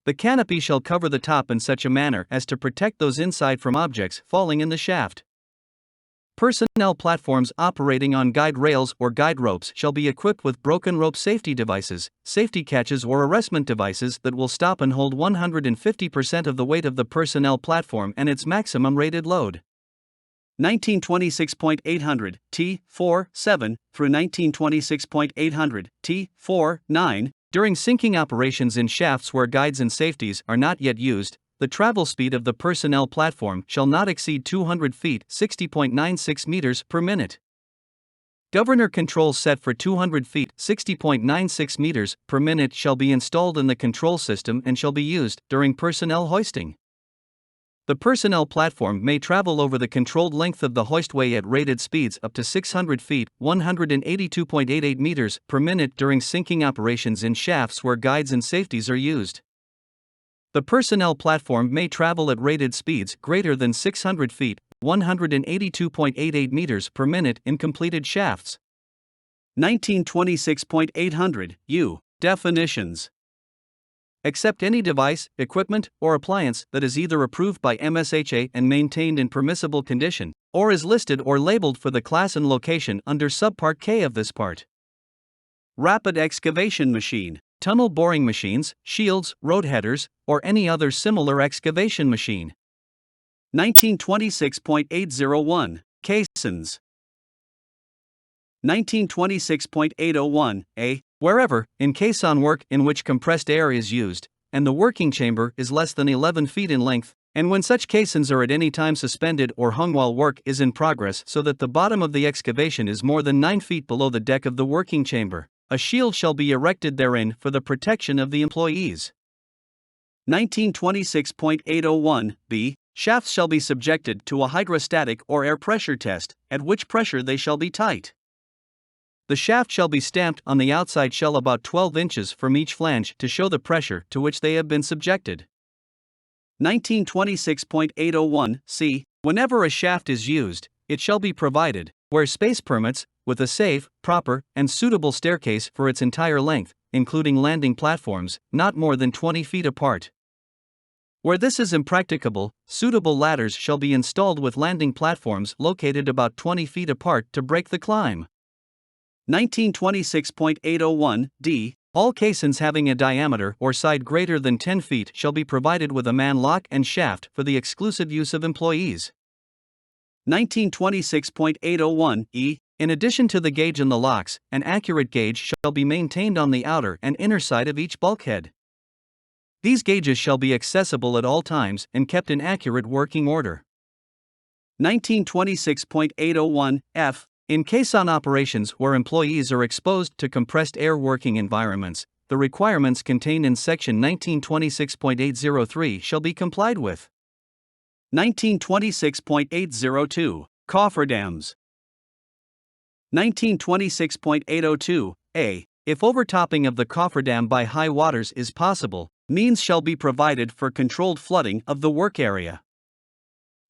The canopy shall cover the top in such a manner as to protect those inside from objects falling in the shaft. Personnel platforms operating on guide rails or guide ropes shall be equipped with broken rope safety devices, safety catches or arrestment devices that will stop and hold 150% of the weight of the personnel platform and its maximum rated load. 1926.800 T4-7 through 1926.800 T4-9. During sinking operations in shafts where guides and safeties are not yet used, the travel speed of the personnel platform shall not exceed 200 feet, 60.96 meters per minute. Governor controls set for 200 feet, 60.96 meters per minute shall be installed in the control system and shall be used during personnel hoisting. The personnel platform may travel over the controlled length of the hoistway at rated speeds up to 600 feet (182.88 meters) per minute during sinking operations in shafts where guides and safeties are used. The personnel platform may travel at rated speeds greater than 600 feet (182.88 meters) per minute in completed shafts. 1926.800 U. Definitions. Accept any device, equipment, or appliance that is either approved by MSHA and maintained in permissible condition, or is listed or labeled for the class and location under Subpart K of this part. Rapid excavation machine, tunnel boring machines, shields, road headers, or any other similar excavation machine. 1926.801 Caissons. 1926.801 A. Wherever, in caisson work in which compressed air is used, and the working chamber is less than 11 feet in length, and when such caissons are at any time suspended or hung while work is in progress so that the bottom of the excavation is more than 9 feet below the deck of the working chamber, a shield shall be erected therein for the protection of the employees. 1926.801 B. Shafts shall be subjected to a hydrostatic or air pressure test, at which pressure they shall be tight. The shaft shall be stamped on the outside shell about 12 inches from each flange to show the pressure to which they have been subjected. 1926.801 C. Whenever a shaft is used, it shall be provided, where space permits, with a safe, proper, and suitable staircase for its entire length, including landing platforms, not more than 20 feet apart. Where this is impracticable, suitable ladders shall be installed with landing platforms located about 20 feet apart to break the climb. 1926.801 D. All caissons having a diameter or side greater than 10 feet shall be provided with a man lock and shaft for the exclusive use of employees. 1926.801 E. In addition to the gauge and the locks, an accurate gauge shall be maintained on the outer and inner side of each bulkhead. These gauges shall be accessible at all times and kept in accurate working order. 1926.801 F. In caisson operations where employees are exposed to compressed air working environments, the requirements contained in Section 1926.803 shall be complied with. 1926.802 Cofferdams. 1926.802 A. If overtopping of the cofferdam by high waters is possible, means shall be provided for controlled flooding of the work area.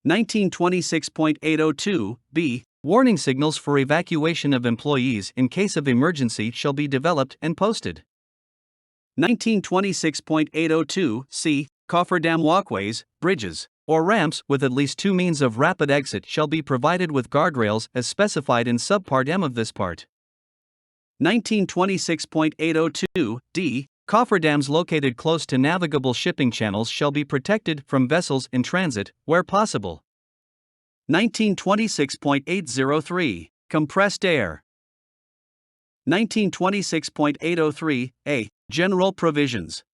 1926.802 B. Warning signals for evacuation of employees in case of emergency shall be developed and posted. 1926.802 C. Cofferdam walkways, bridges, or ramps with at least 2 means of rapid exit shall be provided with guardrails as specified in Subpart M of this part. 1926.802 D. Cofferdams located close to navigable shipping channels shall be protected from vessels in transit, where possible. 1926.803 Compressed air. 1926.803 A. General provisions.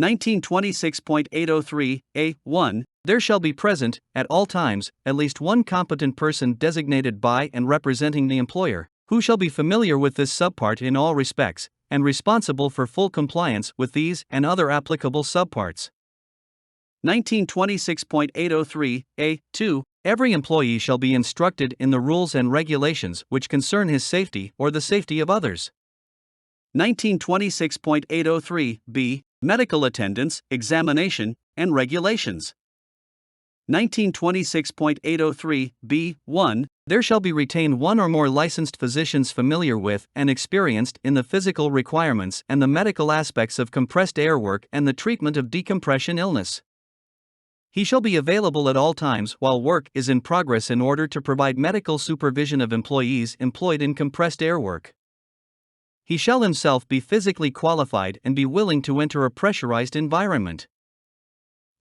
1926.803 A. 1. There shall be present, at all times, at least one competent person designated by and representing the employer, who shall be familiar with this subpart in all respects, and responsible for full compliance with these and other applicable subparts. 1926.803 A. 2. Every employee shall be instructed in the rules and regulations which concern his safety or the safety of others. 1926.803 B. Medical attendance, examination, and regulations. 1926.803 B. 1. There shall be retained one or more licensed physicians familiar with and experienced in the physical requirements and the medical aspects of compressed air work and the treatment of decompression illness. He shall be available at all times while work is in progress in order to provide medical supervision of employees employed in compressed air work. He shall himself be physically qualified and be willing to enter a pressurized environment.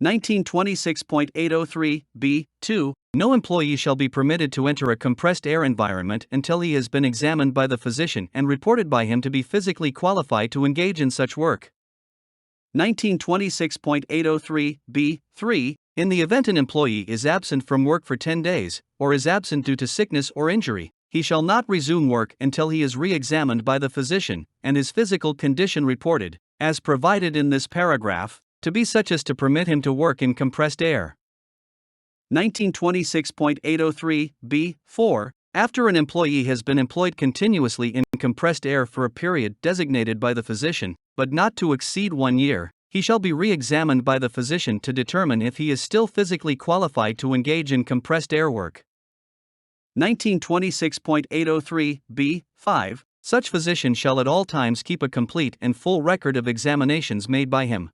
1926.803 B. 2. No employee shall be permitted to enter a compressed air environment until he has been examined by the physician and reported by him to be physically qualified to engage in such work. 1926.803 B. 3. In the event an employee is absent from work for 10 days, or is absent due to sickness or injury, he shall not resume work until he is re-examined by the physician and his physical condition reported, as provided in this paragraph, to be such as to permit him to work in compressed air. 1926.803(b)(4). After an employee has been employed continuously in compressed air for a period designated by the physician, but not to exceed 1 year, he shall be re-examined by the physician to determine if he is still physically qualified to engage in compressed air work. 1926.803(b)(5). Such physician shall at all times keep a complete and full record of examinations made by him.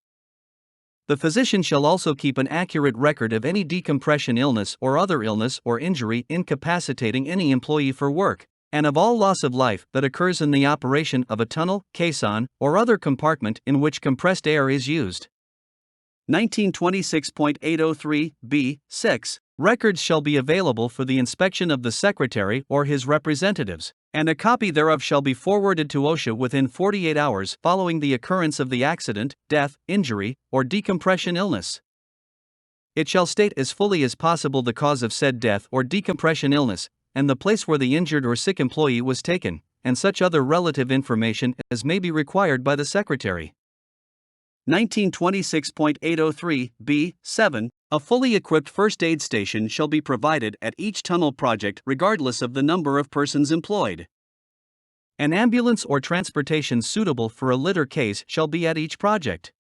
The physician shall also keep an accurate record of any decompression illness or other illness or injury incapacitating any employee for work, and of all loss of life that occurs in the operation of a tunnel, caisson, or other compartment in which compressed air is used. 1926.803(b)(6). Records shall be available for the inspection of the Secretary or his representatives, and a copy thereof shall be forwarded to OSHA within 48 hours following the occurrence of the accident, death, injury, or decompression illness. It shall state as fully as possible the cause of said death or decompression illness, and the place where the injured or sick employee was taken, and such other relative information as may be required by the Secretary. 1926.803(b)(7). A fully equipped first aid station shall be provided at each tunnel project regardless of the number of persons employed. An ambulance or transportation suitable for a litter case shall be at each project.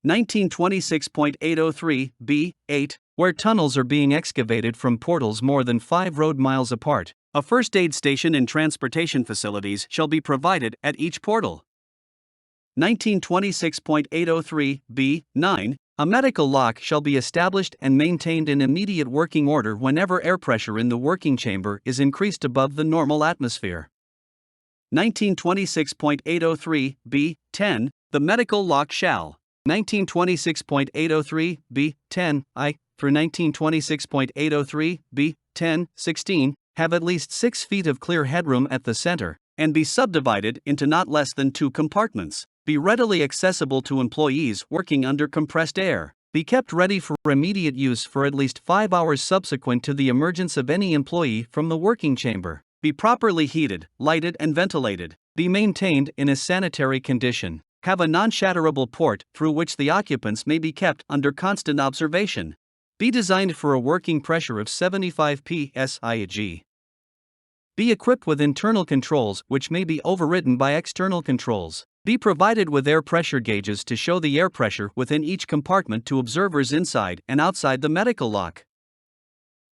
1926.803(b)(8). Where tunnels are being excavated from portals more than 5 road miles apart, a first aid station and transportation facilities shall be provided at each portal. 1926.803(b)(9). A medical lock shall be established and maintained in immediate working order whenever air pressure in the working chamber is increased above the normal atmosphere. 1926.803(b)(10). The medical lock shall 1926.803(b)(10)(I) through 1926.803(b)(10)(16) have at least 6 feet of clear headroom at the center, and be subdivided into not less than 2 compartments. Be readily accessible to employees working under compressed air. Be kept ready for immediate use for at least 5 hours subsequent to the emergence of any employee from the working chamber. Be properly heated, lighted, and ventilated. Be maintained in a sanitary condition. Have a non-shatterable port through which the occupants may be kept under constant observation. Be designed for a working pressure of 75 psi. Be equipped with internal controls which may be overridden by external controls. Be provided with air pressure gauges to show the air pressure within each compartment to observers inside and outside the medical lock.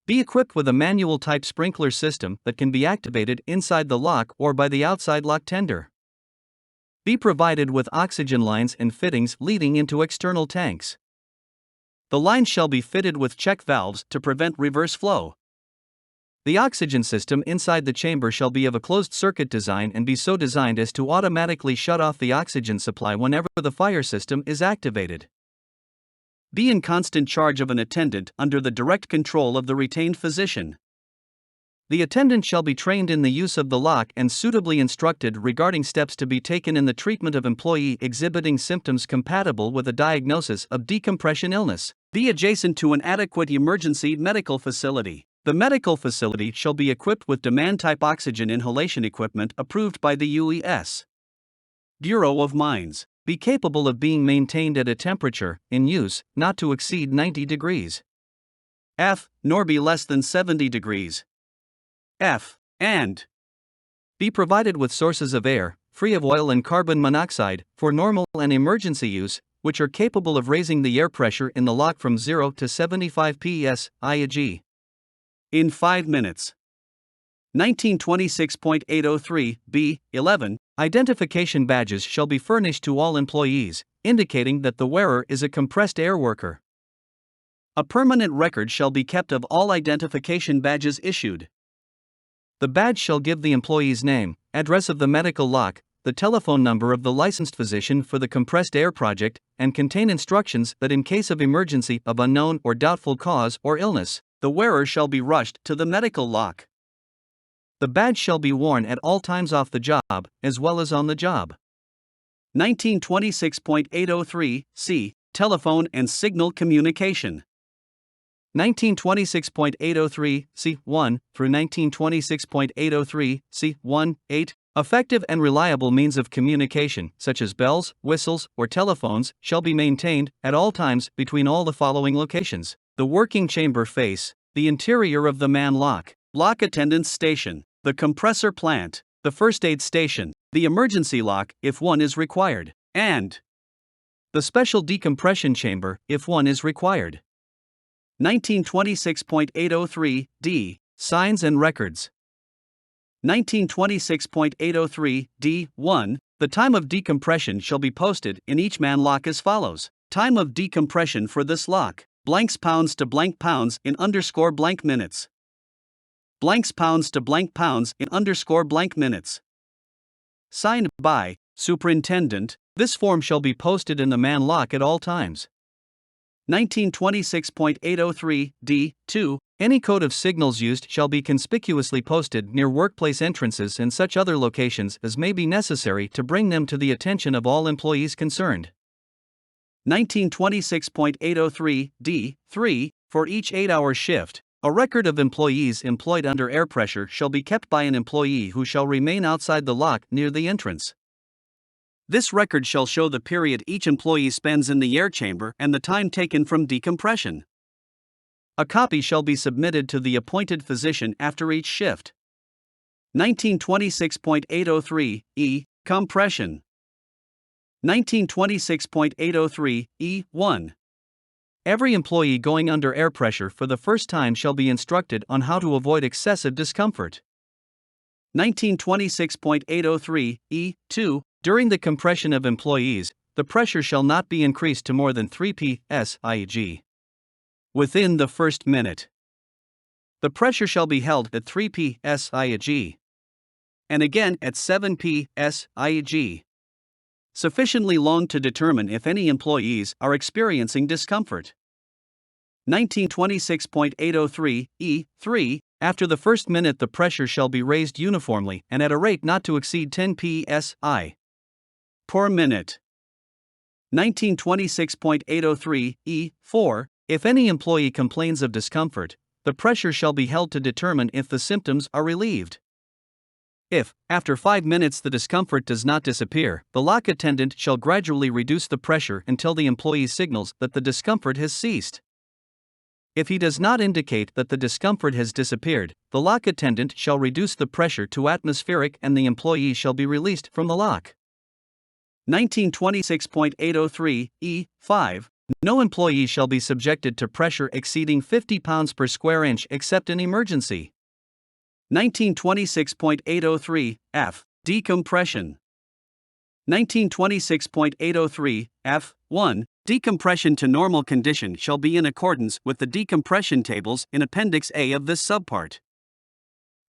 Be equipped with a manual type sprinkler system that can be activated inside the lock or by the outside lock tender. Be provided with oxygen lines and fittings leading into external tanks. The lines shall be fitted with check valves to prevent reverse flow. The oxygen system inside the chamber shall be of a closed-circuit design and be so designed as to automatically shut off the oxygen supply whenever the fire system is activated. Be in constant charge of an attendant under the direct control of the retained physician. The attendant shall be trained in the use of the lock and suitably instructed regarding steps to be taken in the treatment of employee exhibiting symptoms compatible with a diagnosis of decompression illness. Be adjacent to an adequate emergency medical facility. The medical facility shall be equipped with demand-type oxygen inhalation equipment approved by the U.S. Bureau of Mines. Be capable of being maintained at a temperature, in use, not to exceed 90 degrees F, nor be less than 70 degrees F, and be provided with sources of air, free of oil and carbon monoxide, for normal and emergency use, which are capable of raising the air pressure in the lock from 0 to 75 psi in 5 minutes. 1926.803(b)(11). Identification badges shall be furnished to all employees, indicating that the wearer is a compressed air worker. A permanent record shall be kept of all identification badges issued. The badge shall give the employee's name, address of the medical lock, the telephone number of the licensed physician for the compressed air project, and contain instructions that in case of emergency of unknown or doubtful cause or illness, the wearer shall be rushed to the medical lock. The badge shall be worn at all times off the job, as well as on the job. 1926.803(c). Telephone and signal communication. 1926.803(c)(1) through 1926.803(c)(1)(8). Effective and reliable means of communication, such as bells, whistles, or telephones, shall be maintained at all times between all the following locations: the working chamber face, the interior of the man lock attendant's station, the compressor plant, the first aid station, the emergency lock if one is required, and the special decompression chamber if one is required. 1926.803 D. Signs and records. 1926.803 D.1. The time of decompression shall be posted in each man lock as follows. Time of decompression for this lock: blanks pounds to blank pounds in underscore blank minutes. Blanks pounds to blank pounds in underscore blank minutes. Signed by Superintendent. This form shall be posted in the man lock at all times. 1926.803 D.2. Any code of signals used shall be conspicuously posted near workplace entrances and such other locations as may be necessary to bring them to the attention of all employees concerned. 1926.803 D.3. For each 8-hour shift, a record of employees employed under air pressure shall be kept by an employee who shall remain outside the lock near the entrance. This record shall show the period each employee spends in the air chamber and the time taken from decompression. A copy shall be submitted to the appointed physician after each shift. 1926.803 E. Compression. 1926.803 E.1. Every employee going under air pressure for the first time shall be instructed on how to avoid excessive discomfort. 1926.803 E.2. During the compression of employees, the pressure shall not be increased to more than 3 psi within the first minute. The pressure shall be held at 3 psi and again at 7 psi, sufficiently long to determine if any employees are experiencing discomfort. 1926.803 E.3. After the first minute, the pressure shall be raised uniformly and at a rate not to exceed 10 psi per minute. 1926.803 E.4. If any employee complains of discomfort, the pressure shall be held to determine if the symptoms are relieved. If, after 5 minutes, the discomfort does not disappear, the lock attendant shall gradually reduce the pressure until the employee signals that the discomfort has ceased. If he does not indicate that the discomfort has disappeared, the lock attendant shall reduce the pressure to atmospheric and the employee shall be released from the lock. 1926.803 E.5. No employee shall be subjected to pressure exceeding 50 pounds per square inch except in emergency. 1926.803 F. Decompression. 1926.803 F.1. Decompression to normal condition shall be in accordance with the decompression tables in Appendix A of this subpart.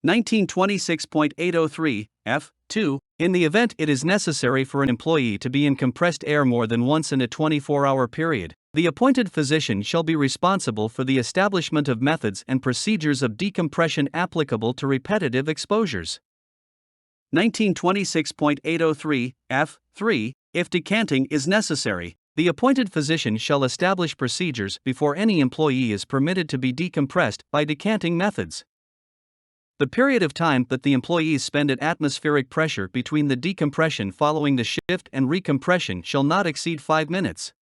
1926.803 F.2. In the event it is necessary for an employee to be in compressed air more than once in a 24-hour period, the appointed physician shall be responsible for the establishment of methods and procedures of decompression applicable to repetitive exposures. 1926.803 F.3. If decanting is necessary, the appointed physician shall establish procedures before any employee is permitted to be decompressed by decanting methods. The period of time that the employees spend at atmospheric pressure between the decompression following the shift and recompression shall not exceed 5 minutes.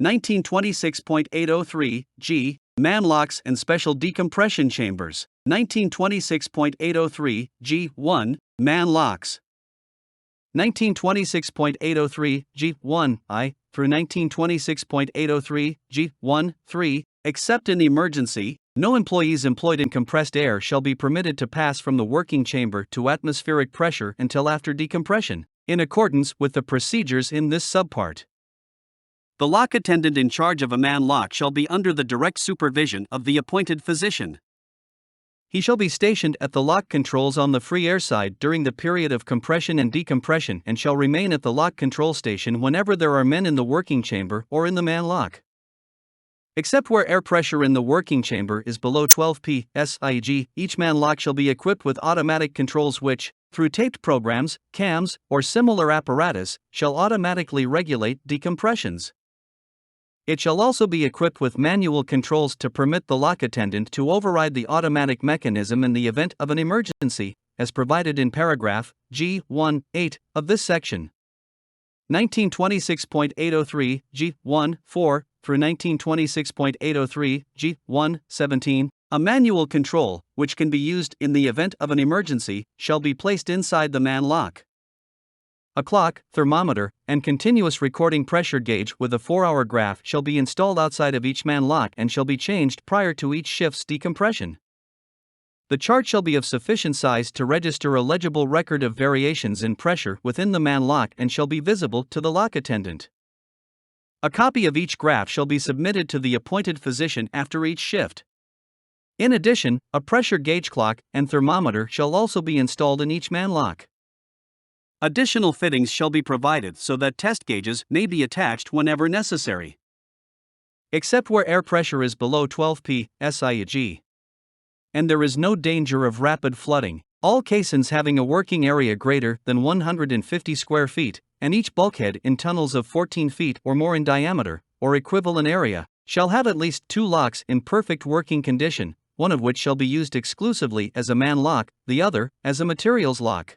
1926.803 G. Man locks and special decompression chambers. 1926.803 G.1. Man locks. 1926.803 G.1 I through 1926.803 G.1 3. Except in emergency, no employees employed in compressed air shall be permitted to pass from the working chamber to atmospheric pressure until after decompression, in accordance with the procedures in this subpart. The lock attendant in charge of a man lock shall be under the direct supervision of the appointed physician. He shall be stationed at the lock controls on the free air side during the period of compression and decompression and shall remain at the lock control station whenever there are men in the working chamber or in the man lock. Except where air pressure in the working chamber is below 12 psi, each man lock shall be equipped with automatic controls which, through taped programs, cams, or similar apparatus, shall automatically regulate decompressions. It shall also be equipped with manual controls to permit the lock attendant to override the automatic mechanism in the event of an emergency, as provided in paragraph G1.8 of this section. 1926.803 G1.4 through 1926.803, G. 17, a manual control, which can be used in the event of an emergency, shall be placed inside the man lock. A clock, thermometer, and continuous recording pressure gauge with a 4-hour graph shall be installed outside of each man lock and shall be changed prior to each shift's decompression. The chart shall be of sufficient size to register a legible record of variations in pressure within the man lock and shall be visible to the lock attendant. A copy of each graph shall be submitted to the appointed physician after each shift. In addition, a pressure gauge clock and thermometer shall also be installed in each man lock. Additional fittings shall be provided so that test gauges may be attached whenever necessary. Except where air pressure is below 12 psi, and there is no danger of rapid flooding, all caissons having a working area greater than 150 square feet, and each bulkhead in tunnels of 14 feet or more in diameter, or equivalent area, shall have at least 2 locks in perfect working condition, one of which shall be used exclusively as a man lock, the other as a materials lock.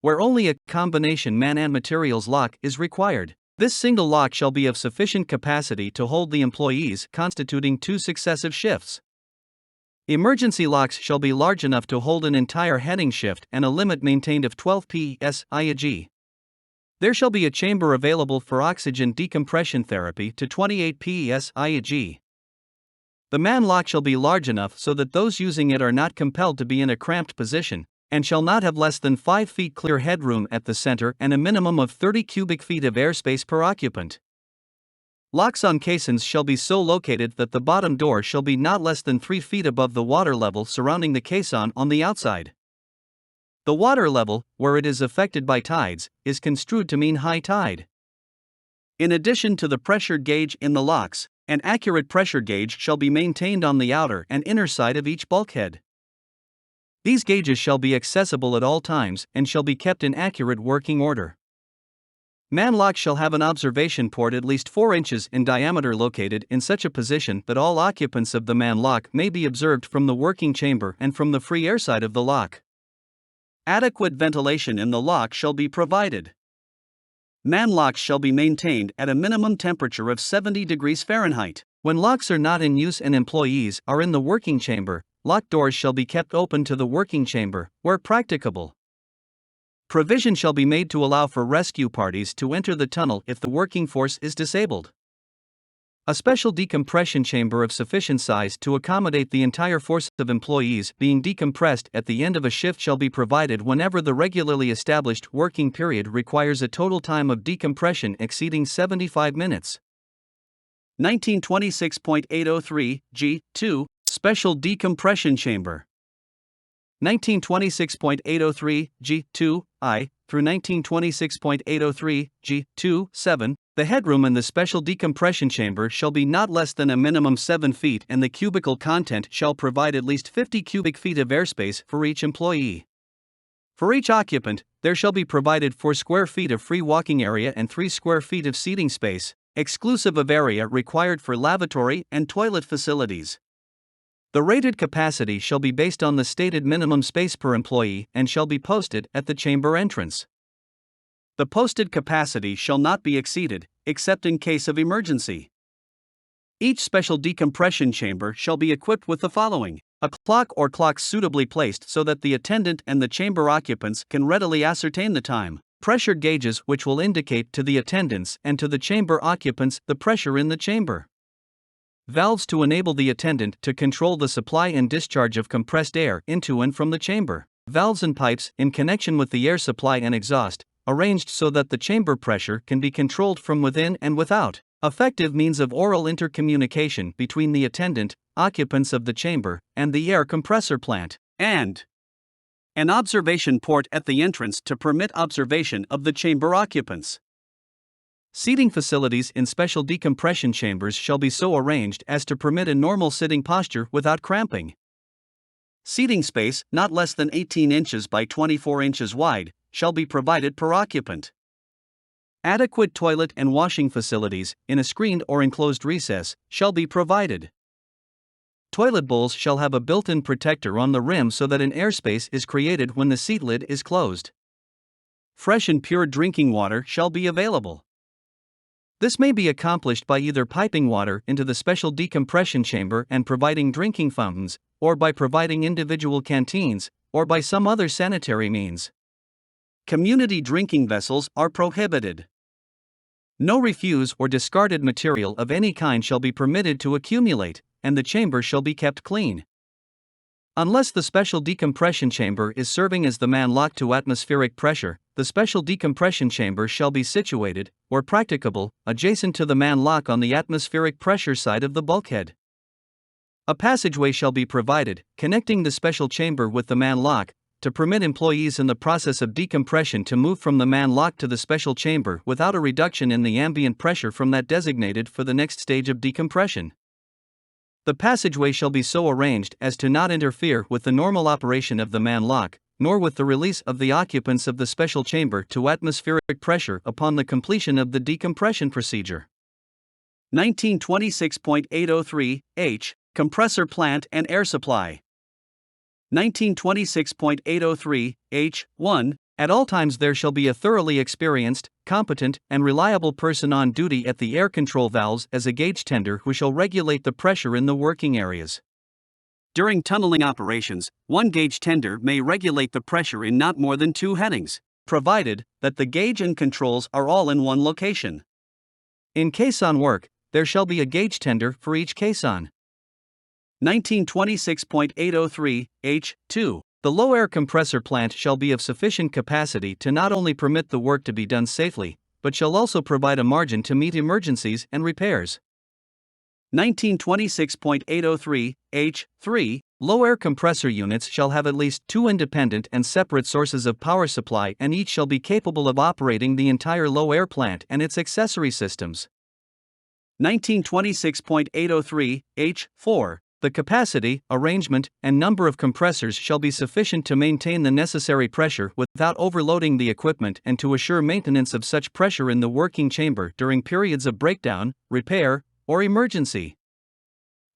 Where only a combination man and materials lock is required, this single lock shall be of sufficient capacity to hold the employees, constituting 2 successive shifts. Emergency locks shall be large enough to hold an entire heading shift and a limit maintained of 12 psi. There shall be a chamber available for oxygen decompression therapy to 28 psi. The man lock shall be large enough so that those using it are not compelled to be in a cramped position, and shall not have less than 5 feet clear headroom at the center and a minimum of 30 cubic feet of airspace per occupant. Locks on caissons shall be so located that the bottom door shall be not less than 3 feet above the water level surrounding the caisson on the outside. The water level, where it is affected by tides, is construed to mean high tide. In addition to the pressure gauge in the locks, an accurate pressure gauge shall be maintained on the outer and inner side of each bulkhead. These gauges shall be accessible at all times and shall be kept in accurate working order. Man lock shall have an observation port at least 4 inches in diameter located in such a position that all occupants of the man lock may be observed from the working chamber and from the free air side of the lock. Adequate ventilation in the lock shall be provided. Man locks shall be maintained at a minimum temperature of 70 degrees Fahrenheit. When locks are not in use and employees are in the working chamber, locked doors shall be kept open to the working chamber, where practicable. Provision shall be made to allow for rescue parties to enter the tunnel if the working force is disabled. A special decompression chamber of sufficient size to accommodate the entire force of employees being decompressed at the end of a shift shall be provided whenever the regularly established working period requires a total time of decompression exceeding 75 minutes. 1926.803, G2, Special Decompression Chamber. 1926.803, G2I, through 1926.803, G2-7, the headroom in the special decompression chamber shall be not less than a minimum 7 feet and the cubicle content shall provide at least 50 cubic feet of airspace for each employee. For each occupant, there shall be provided 4 square feet of free walking area and 3 square feet of seating space, exclusive of area required for lavatory and toilet facilities. The rated capacity shall be based on the stated minimum space per employee and shall be posted at the chamber entrance. The posted capacity shall not be exceeded, except in case of emergency. Each special decompression chamber shall be equipped with the following: a clock or clocks suitably placed so that the attendant and the chamber occupants can readily ascertain the time, pressure gauges which will indicate to the attendants and to the chamber occupants the pressure in the chamber. Valves to enable the attendant to control the supply and discharge of compressed air into and from the chamber. Valves and pipes in connection with the air supply and exhaust, arranged so that the chamber pressure can be controlled from within and without. Effective means of oral intercommunication between the attendant, occupants of the chamber, and the air compressor plant. And an observation port at the entrance to permit observation of the chamber occupants. Seating facilities in special decompression chambers shall be so arranged as to permit a normal sitting posture without cramping. Seating space, not less than 18 inches by 24 inches wide, shall be provided per occupant. Adequate toilet and washing facilities, in a screened or enclosed recess, shall be provided. Toilet bowls shall have a built-in protector on the rim so that an airspace is created when the seat lid is closed. Fresh and pure drinking water shall be available. This may be accomplished by either piping water into the special decompression chamber and providing drinking fountains, or by providing individual canteens, or by some other sanitary means. Community drinking vessels are prohibited. No refuse or discarded material of any kind shall be permitted to accumulate, and the chamber shall be kept clean. Unless the special decompression chamber is serving as the man-lock to atmospheric pressure, the special decompression chamber shall be situated, where practicable, adjacent to the man-lock on the atmospheric pressure side of the bulkhead. A passageway shall be provided, connecting the special chamber with the man-lock, to permit employees in the process of decompression to move from the man-lock to the special chamber without a reduction in the ambient pressure from that designated for the next stage of decompression. The passageway shall be so arranged as to not interfere with the normal operation of the man-lock, nor with the release of the occupants of the special chamber to atmospheric pressure upon the completion of the decompression procedure. 1926.803 H. Compressor plant and air supply. 1926.803 H. 1. At all times there shall be a thoroughly experienced, competent, and reliable person on duty at the air control valves as a gauge tender who shall regulate the pressure in the working areas. During tunneling operations, one gauge tender may regulate the pressure in not more than 2 headings, provided that the gauge and controls are all in one location. In caisson work, there shall be a gauge tender for each caisson. 1926.803 H. 2. The low air compressor plant shall be of sufficient capacity to not only permit the work to be done safely, but shall also provide a margin to meet emergencies and repairs. 1926.803 H. 3. Low air compressor units shall have at least 2 independent and separate sources of power supply, and each shall be capable of operating the entire low air plant and its accessory systems. 1926.803 H. 4. The capacity, arrangement, and number of compressors shall be sufficient to maintain the necessary pressure without overloading the equipment and to assure maintenance of such pressure in the working chamber during periods of breakdown, repair, or emergency.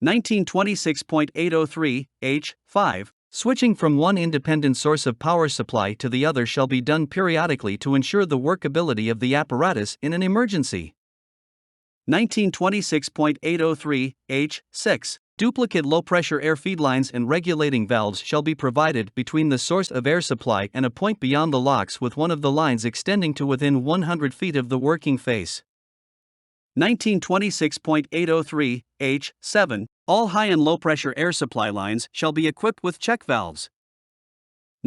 1926.803 H. 5. Switching from one independent source of power supply to the other shall be done periodically to ensure the workability of the apparatus in an emergency. 1926.803 H. 6. Duplicate low-pressure air feed lines and regulating valves shall be provided between the source of air supply and a point beyond the locks, with one of the lines extending to within 100 feet of the working face. 1926.803 H. 7. All high and low-pressure air supply lines shall be equipped with check valves.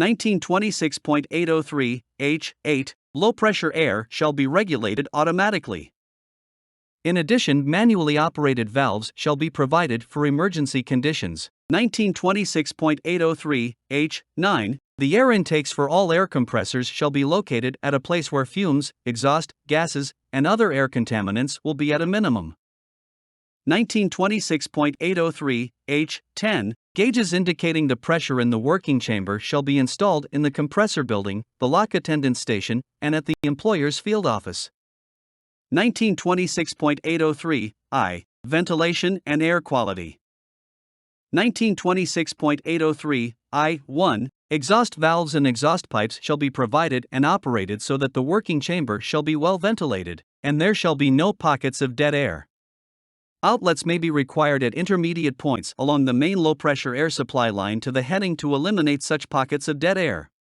1926.803 H. 8. Low-pressure air shall be regulated automatically. In addition, manually operated valves shall be provided for emergency conditions. 1926.803 H. 9. The air intakes for all air compressors shall be located at a place where fumes, exhaust, gases, and other air contaminants will be at a minimum. 1926.803 H. 10. Gauges indicating the pressure in the working chamber shall be installed in the compressor building, the lock attendant station, and at the employer's field office. 1926.803 I. Ventilation and air quality. 1926.803 I. 1. Exhaust valves and exhaust pipes shall be provided and operated so that the working chamber shall be well ventilated, and there shall be no pockets of dead air. Outlets may be required at intermediate points along the main low-pressure air supply line to the heading to eliminate such pockets of dead air.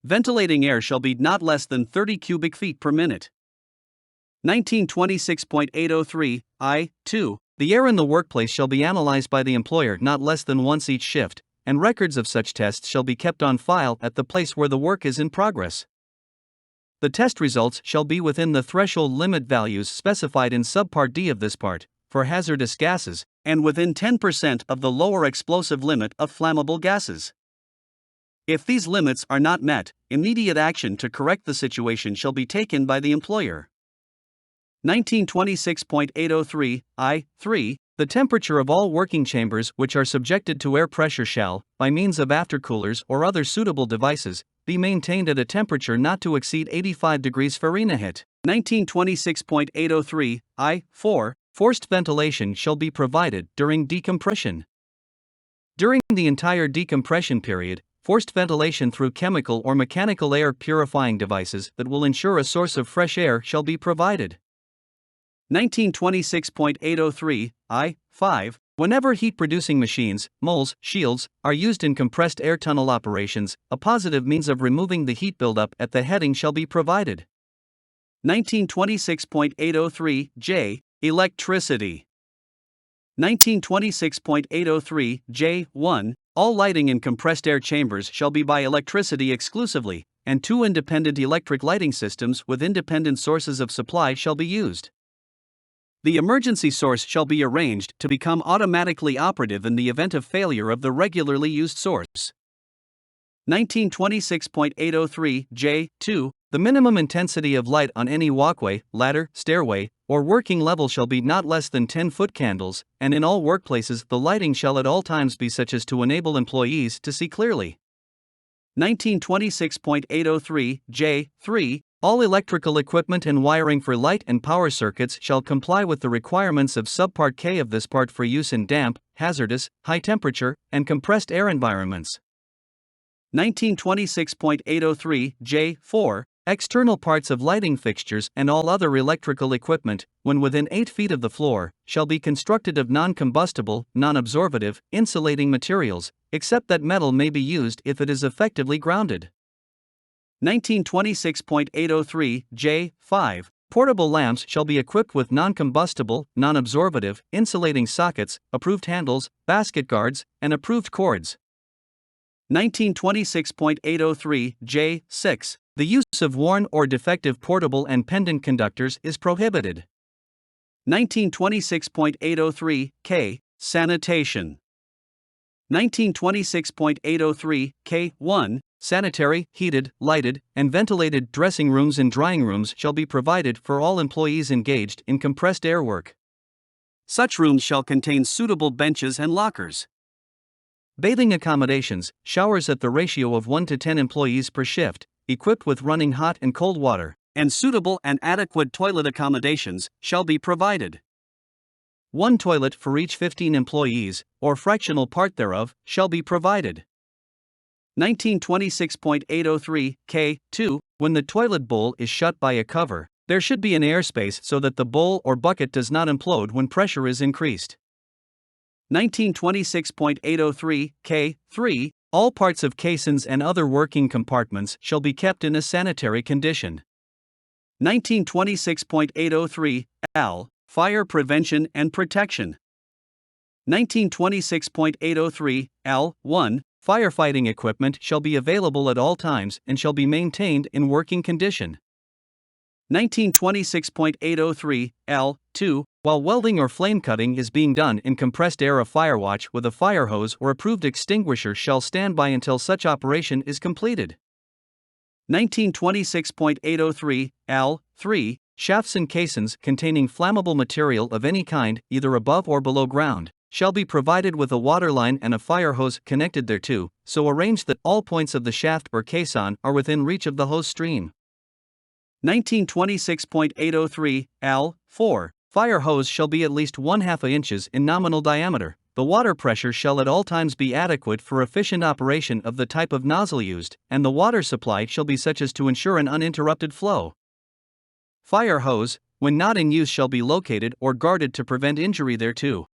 Ventilating air shall be not less than 30 cubic feet per minute. 1926.803 I. 2. The air in the workplace shall be analyzed by the employer not less than once each shift, and records of such tests shall be kept on file at the place where the work is in progress. The test results shall be within the threshold limit values specified in Subpart D of this part, for hazardous gases, and within 10% of the lower explosive limit of flammable gases. If these limits are not met, immediate action to correct the situation shall be taken by the employer. 1926.803 I. 3. The temperature of all working chambers which are subjected to air pressure shall, by means of aftercoolers or other suitable devices, be maintained at a temperature not to exceed 85 degrees Fahrenheit. 1926.803 I. 4. Forced ventilation shall be provided during decompression. During the entire decompression period, forced ventilation through chemical or mechanical air purifying devices that will ensure a source of fresh air shall be provided. 1926.803 I-5. Whenever heat-producing machines, moles, shields, are used in compressed air tunnel operations, a positive means of removing the heat buildup at the heading shall be provided. 1926.803 J. Electricity. 1926.803 J1. All lighting in compressed air chambers shall be by electricity exclusively, and two independent electric lighting systems with independent sources of supply shall be used. The emergency source shall be arranged to become automatically operative in the event of failure of the regularly used source. 1926.803 J2. The minimum intensity of light on any walkway, ladder, stairway, or working level shall be not less than 10-foot candles, and in all workplaces the lighting shall at all times be such as to enable employees to see clearly. 1926.803 J3. All electrical equipment and wiring for light and power circuits shall comply with the requirements of Subpart K of this part for use in damp, hazardous, high temperature, and compressed air environments. 1926.803 J4. External parts of lighting fixtures and all other electrical equipment, when within 8 feet of the floor, shall be constructed of non-combustible, non-absorbative, insulating materials, except that metal may be used if it is effectively grounded. 1926.803 J5. Portable lamps shall be equipped with non-combustible, non-absorbative, insulating sockets, approved handles, basket guards, and approved cords. 1926.803 J6. The use of worn or defective portable and pendant conductors is prohibited. 1926.803 K. Sanitation. 1926.803 K1. Sanitary, heated, lighted, and ventilated dressing rooms and drying rooms shall be provided for all employees engaged in compressed air work. Such rooms shall contain suitable benches and lockers. Bathing accommodations, showers at the ratio of 1 to 10 employees per shift, equipped with running hot and cold water, and suitable and adequate toilet accommodations, shall be provided. 1 toilet for each 15 employees, or fractional part thereof, shall be provided. 1926.803 K2. When the toilet bowl is shut by a cover, there should be an airspace so that the bowl or bucket does not implode when pressure is increased. 1926.803 K3. All parts of caissons and other working compartments shall be kept in a sanitary condition. 1926.803 L. Fire prevention and protection. 1926.803 L1. Firefighting equipment shall be available at all times and shall be maintained in working condition. 1926.803 L2. While welding or flame cutting is being done in compressed air, a fire watch with a fire hose or approved extinguisher shall stand by until such operation is completed. 1926.803 L3. Shafts and caissons containing flammable material of any kind, either above or below ground, shall be provided with a water line and a fire hose connected thereto, so arranged that all points of the shaft or caisson are within reach of the hose stream. 1926.803 L4. Fire hose shall be at least 1/2 inches in nominal diameter. The water pressure shall at all times be adequate for efficient operation of the type of nozzle used, and the water supply shall be such as to ensure an uninterrupted flow. Fire hose, when not in use, shall be located or guarded to prevent injury thereto.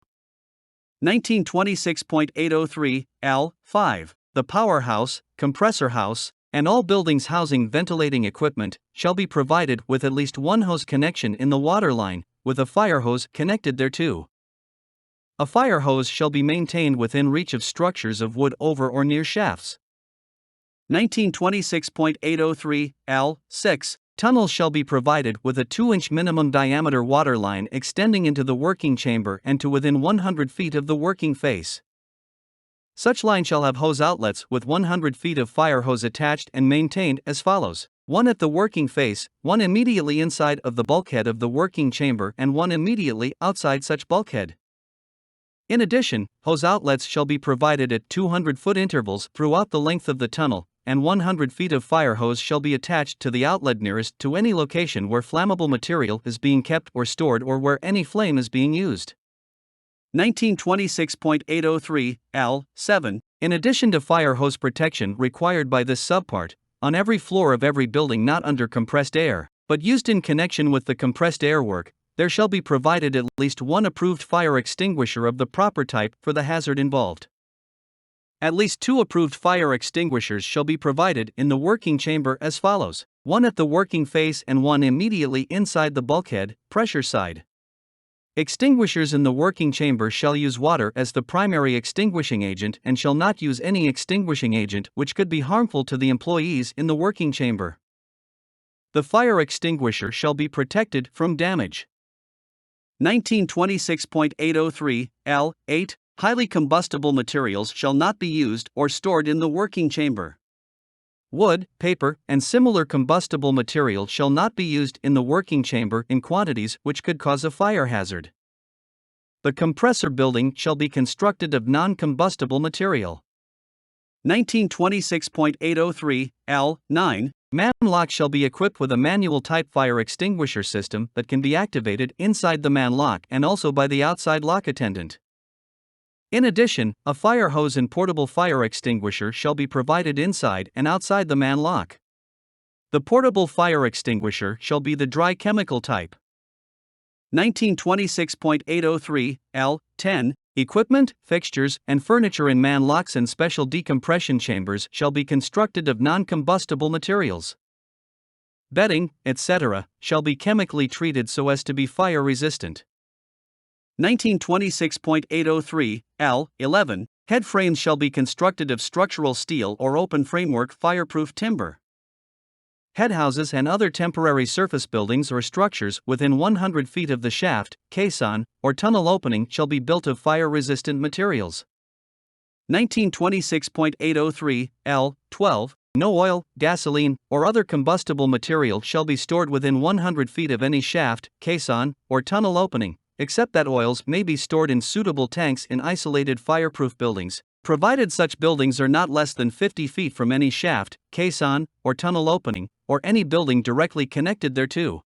1926.803 L5. The powerhouse, compressor house, and all buildings housing ventilating equipment shall be provided with at least one hose connection in the water line, with a fire hose connected thereto. A fire hose shall be maintained within reach of structures of wood over or near shafts. 1926.803 L6. Tunnels shall be provided with a 2-inch minimum diameter water line extending into the working chamber and to within 100 feet of the working face. Such line shall have hose outlets with 100 feet of fire hose attached and maintained as follows: 1 at the working face, 1 immediately inside of the bulkhead of the working chamber, and 1 immediately outside such bulkhead. In addition, hose outlets shall be provided at 200-foot intervals throughout the length of the tunnel, and 100 feet of fire hose shall be attached to the outlet nearest to any location where flammable material is being kept or stored or where any flame is being used. 1926.803 L7. In addition to fire hose protection required by this subpart, on every floor of every building not under compressed air, but used in connection with the compressed air work, there shall be provided at least one approved fire extinguisher of the proper type for the hazard involved. At least 2 approved fire extinguishers shall be provided in the working chamber as follows: 1 at the working face and 1 immediately inside the bulkhead, pressure side. Extinguishers in the working chamber shall use water as the primary extinguishing agent and shall not use any extinguishing agent which could be harmful to the employees in the working chamber. The fire extinguisher shall be protected from damage. 1926.803 L. 8. Highly combustible materials shall not be used or stored in the working chamber. Wood, paper, and similar combustible material shall not be used in the working chamber in quantities which could cause a fire hazard. The compressor building shall be constructed of non-combustible material. 1926.803 L. 9. Man lock shall be equipped with a manual type fire extinguisher system that can be activated inside the man lock and also by the outside lock attendant. In addition, a fire hose and portable fire extinguisher shall be provided inside and outside the man lock. The portable fire extinguisher shall be the dry chemical type. 1926.803 L. 10. Equipment, fixtures, and furniture in man locks and special decompression chambers shall be constructed of non-combustible materials. Bedding, etc., shall be chemically treated so as to be fire resistant. 1926.803 L. 11. Head frames shall be constructed of structural steel or open framework fireproof timber. Head houses and other temporary surface buildings or structures within 100 feet of the shaft, caisson, or tunnel opening shall be built of fire-resistant materials. 1926.803 L. 12. No oil, gasoline, or other combustible material shall be stored within 100 feet of any shaft, caisson, or tunnel opening, except that oils may be stored in suitable tanks in isolated fireproof buildings, provided such buildings are not less than 50 feet from any shaft, caisson, or tunnel opening, or any building directly connected thereto.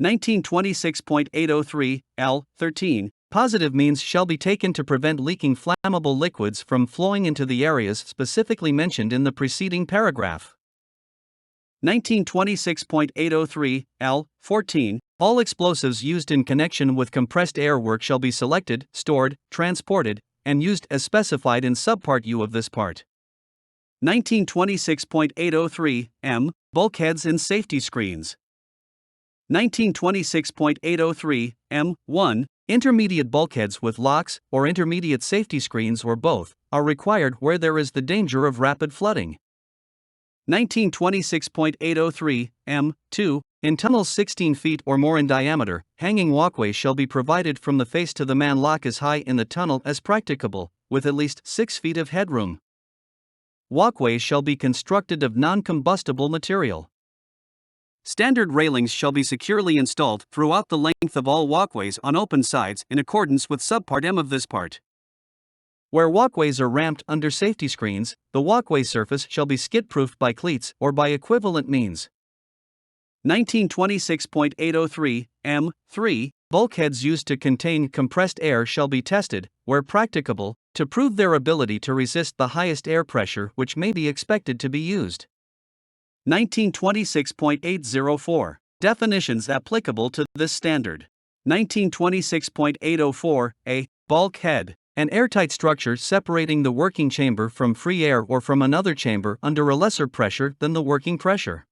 1926.803 L. 13. Positive means shall be taken to prevent leaking flammable liquids from flowing into the areas specifically mentioned in the preceding paragraph. 1926.803 L. 14. All explosives used in connection with compressed air work shall be selected, stored, transported, and used as specified in Subpart U of this part. 1926.803 M. Bulkheads and safety screens. 1926.803 M. 1. Intermediate bulkheads with locks or intermediate safety screens or both are required where there is the danger of rapid flooding. 1926.803 M. 2. In tunnels 16 feet or more in diameter, hanging walkways shall be provided from the face to the man lock as high in the tunnel as practicable, with at least 6 feet of headroom. Walkways shall be constructed of non-combustible material. Standard railings shall be securely installed throughout the length of all walkways on open sides in accordance with Subpart M of this part. Where walkways are ramped under safety screens, the walkway surface shall be skid-proofed by cleats or by equivalent means. 1926.803 M. 3. Bulkheads used to contain compressed air shall be tested, where practicable, to prove their ability to resist the highest air pressure which may be expected to be used. 1926.804. Definitions applicable to this standard. 1926.804 A. Bulkhead. An airtight structure separating the working chamber from free air or from another chamber under a lesser pressure than the working pressure.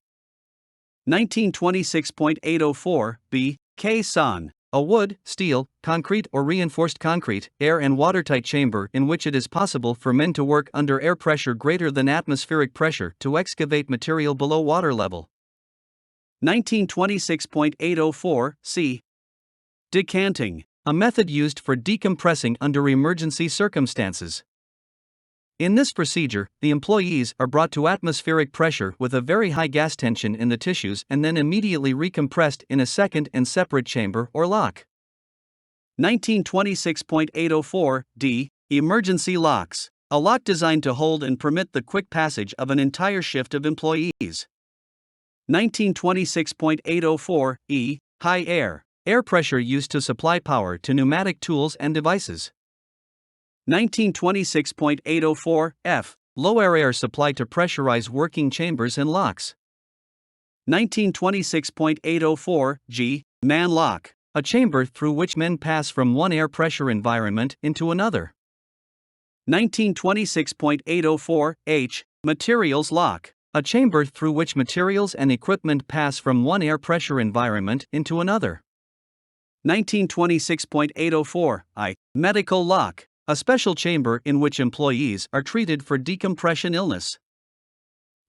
1926.804 B. Caisson. A wood, steel, concrete or reinforced concrete, air and watertight chamber in which it is possible for men to work under air pressure greater than atmospheric pressure to excavate material below water level. 1926.804 C. Decanting. A method used for decompressing under emergency circumstances. In this procedure, the employees are brought to atmospheric pressure with a very high gas tension in the tissues and then immediately recompressed in a second and separate chamber or lock. 1926.804 D. Emergency locks. A lock designed to hold and permit the quick passage of an entire shift of employees. 1926.804 E. High air. Air pressure used to supply power to pneumatic tools and devices. 1926.804 F. Low air supply to pressurize working chambers and locks. 1926.804 G. Man lock. a chamber through which men pass from one air pressure environment into another. 1926.804 H. Materials lock, a chamber through which materials and equipment pass from one air pressure environment into another. 1926.804 I. Medical lock, a special chamber in which employees are treated for decompression illness.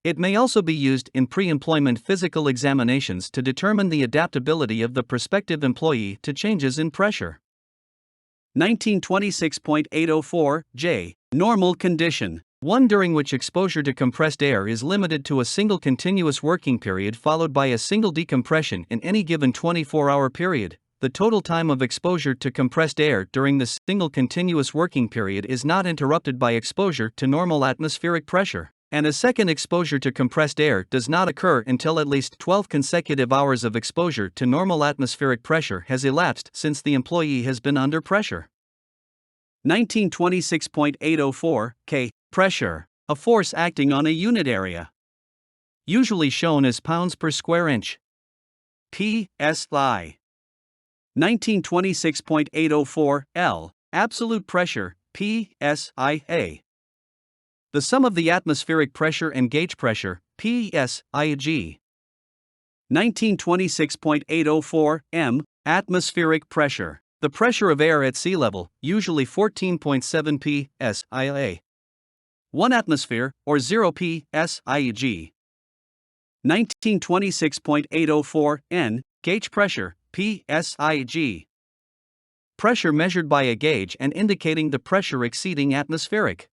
It may also be used in pre-employment physical examinations to determine the adaptability of the prospective employee to changes in pressure. 1926.804 J. Normal condition, one during which exposure to compressed air is limited to a single continuous working period followed by a single decompression in any given 24-hour period. The total time of exposure to compressed air during the single continuous working period is not interrupted by exposure to normal atmospheric pressure, and a second exposure to compressed air does not occur until at least 12 consecutive hours of exposure to normal atmospheric pressure has elapsed since the employee has been under pressure. 1926.804 K. Pressure, a force acting on a unit area, usually shown as pounds per square inch. PSI. 1926.804 L. Absolute pressure, PSIA. The sum of the atmospheric pressure and gauge pressure, PSIG. 1926.804 M. Atmospheric pressure, the pressure of air at sea level, usually 14.7 psia. 1 atmosphere, or 0 psieg. 1926.804 N. Gauge pressure, PSIG. Pressure measured by a gauge and indicating the pressure exceeding atmospheric.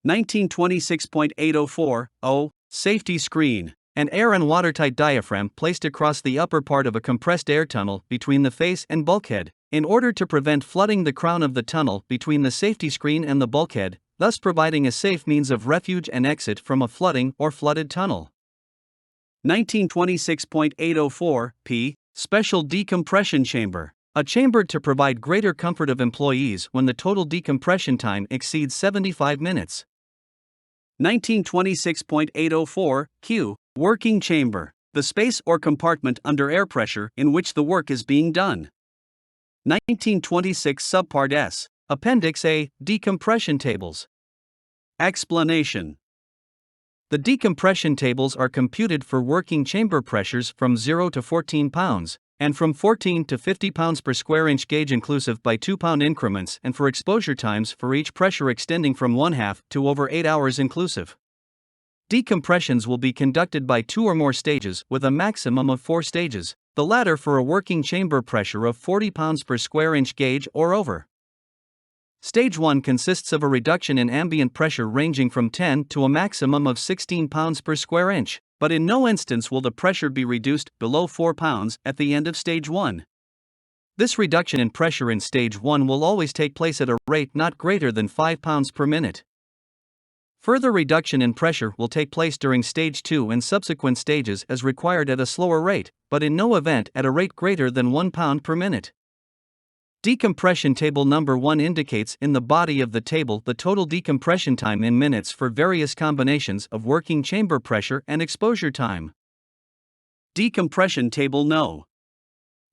1926.804 O. Safety screen, an air and watertight diaphragm placed across the upper part of a compressed air tunnel between the face and bulkhead, in order to prevent flooding the crown of the tunnel between the safety screen and the bulkhead, thus providing a safe means of refuge and exit from a flooding or flooded tunnel. 1926.804 P. Special decompression chamber, a chamber to provide greater comfort of employees when the total decompression time exceeds 75 minutes. 1926.804 Q. Working chamber, the space or compartment under air pressure in which the work is being done. 1926 Subpart S. Appendix A. Decompression tables. Explanation. The decompression tables are computed for working chamber pressures from 0 to 14 pounds, and from 14 to 50 pounds per square inch gauge inclusive by 2-pound increments, and for exposure times for each pressure extending from 1/2 to over 8 hours inclusive. Decompressions will be conducted by 2 or more stages with a maximum of 4 stages, the latter for a working chamber pressure of 40 pounds per square inch gauge or over. Stage 1 consists of a reduction in ambient pressure ranging from 10 to a maximum of 16 pounds per square inch, but in no instance will the pressure be reduced below 4 pounds at the end of Stage 1. This reduction in pressure in Stage 1 will always take place at a rate not greater than 5 pounds per minute. Further reduction in pressure will take place during Stage 2 and subsequent stages as required at a slower rate, but in no event at a rate greater than 1 pound per minute. Decompression table number 1 indicates in the body of the table the total decompression time in minutes for various combinations of working chamber pressure and exposure time. Decompression table No.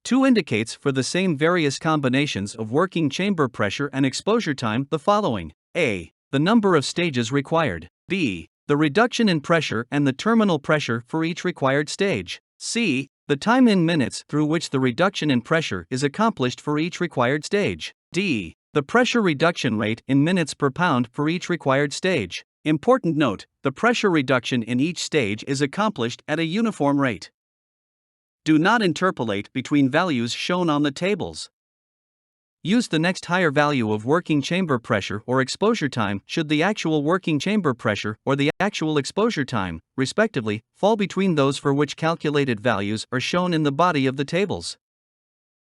2 indicates for the same various combinations of working chamber pressure and exposure time the following: A. The number of stages required. B. The reduction in pressure and the terminal pressure for each required stage. C. The time in minutes through which the reduction in pressure is accomplished for each required stage. D. The pressure reduction rate in minutes per pound for each required stage. Important note, the pressure reduction in each stage is accomplished at a uniform rate. Do not interpolate between values shown on the tables. Use the next higher value of working chamber pressure or exposure time should the actual working chamber pressure or the actual exposure time, respectively, fall between those for which calculated values are shown in the body of the tables.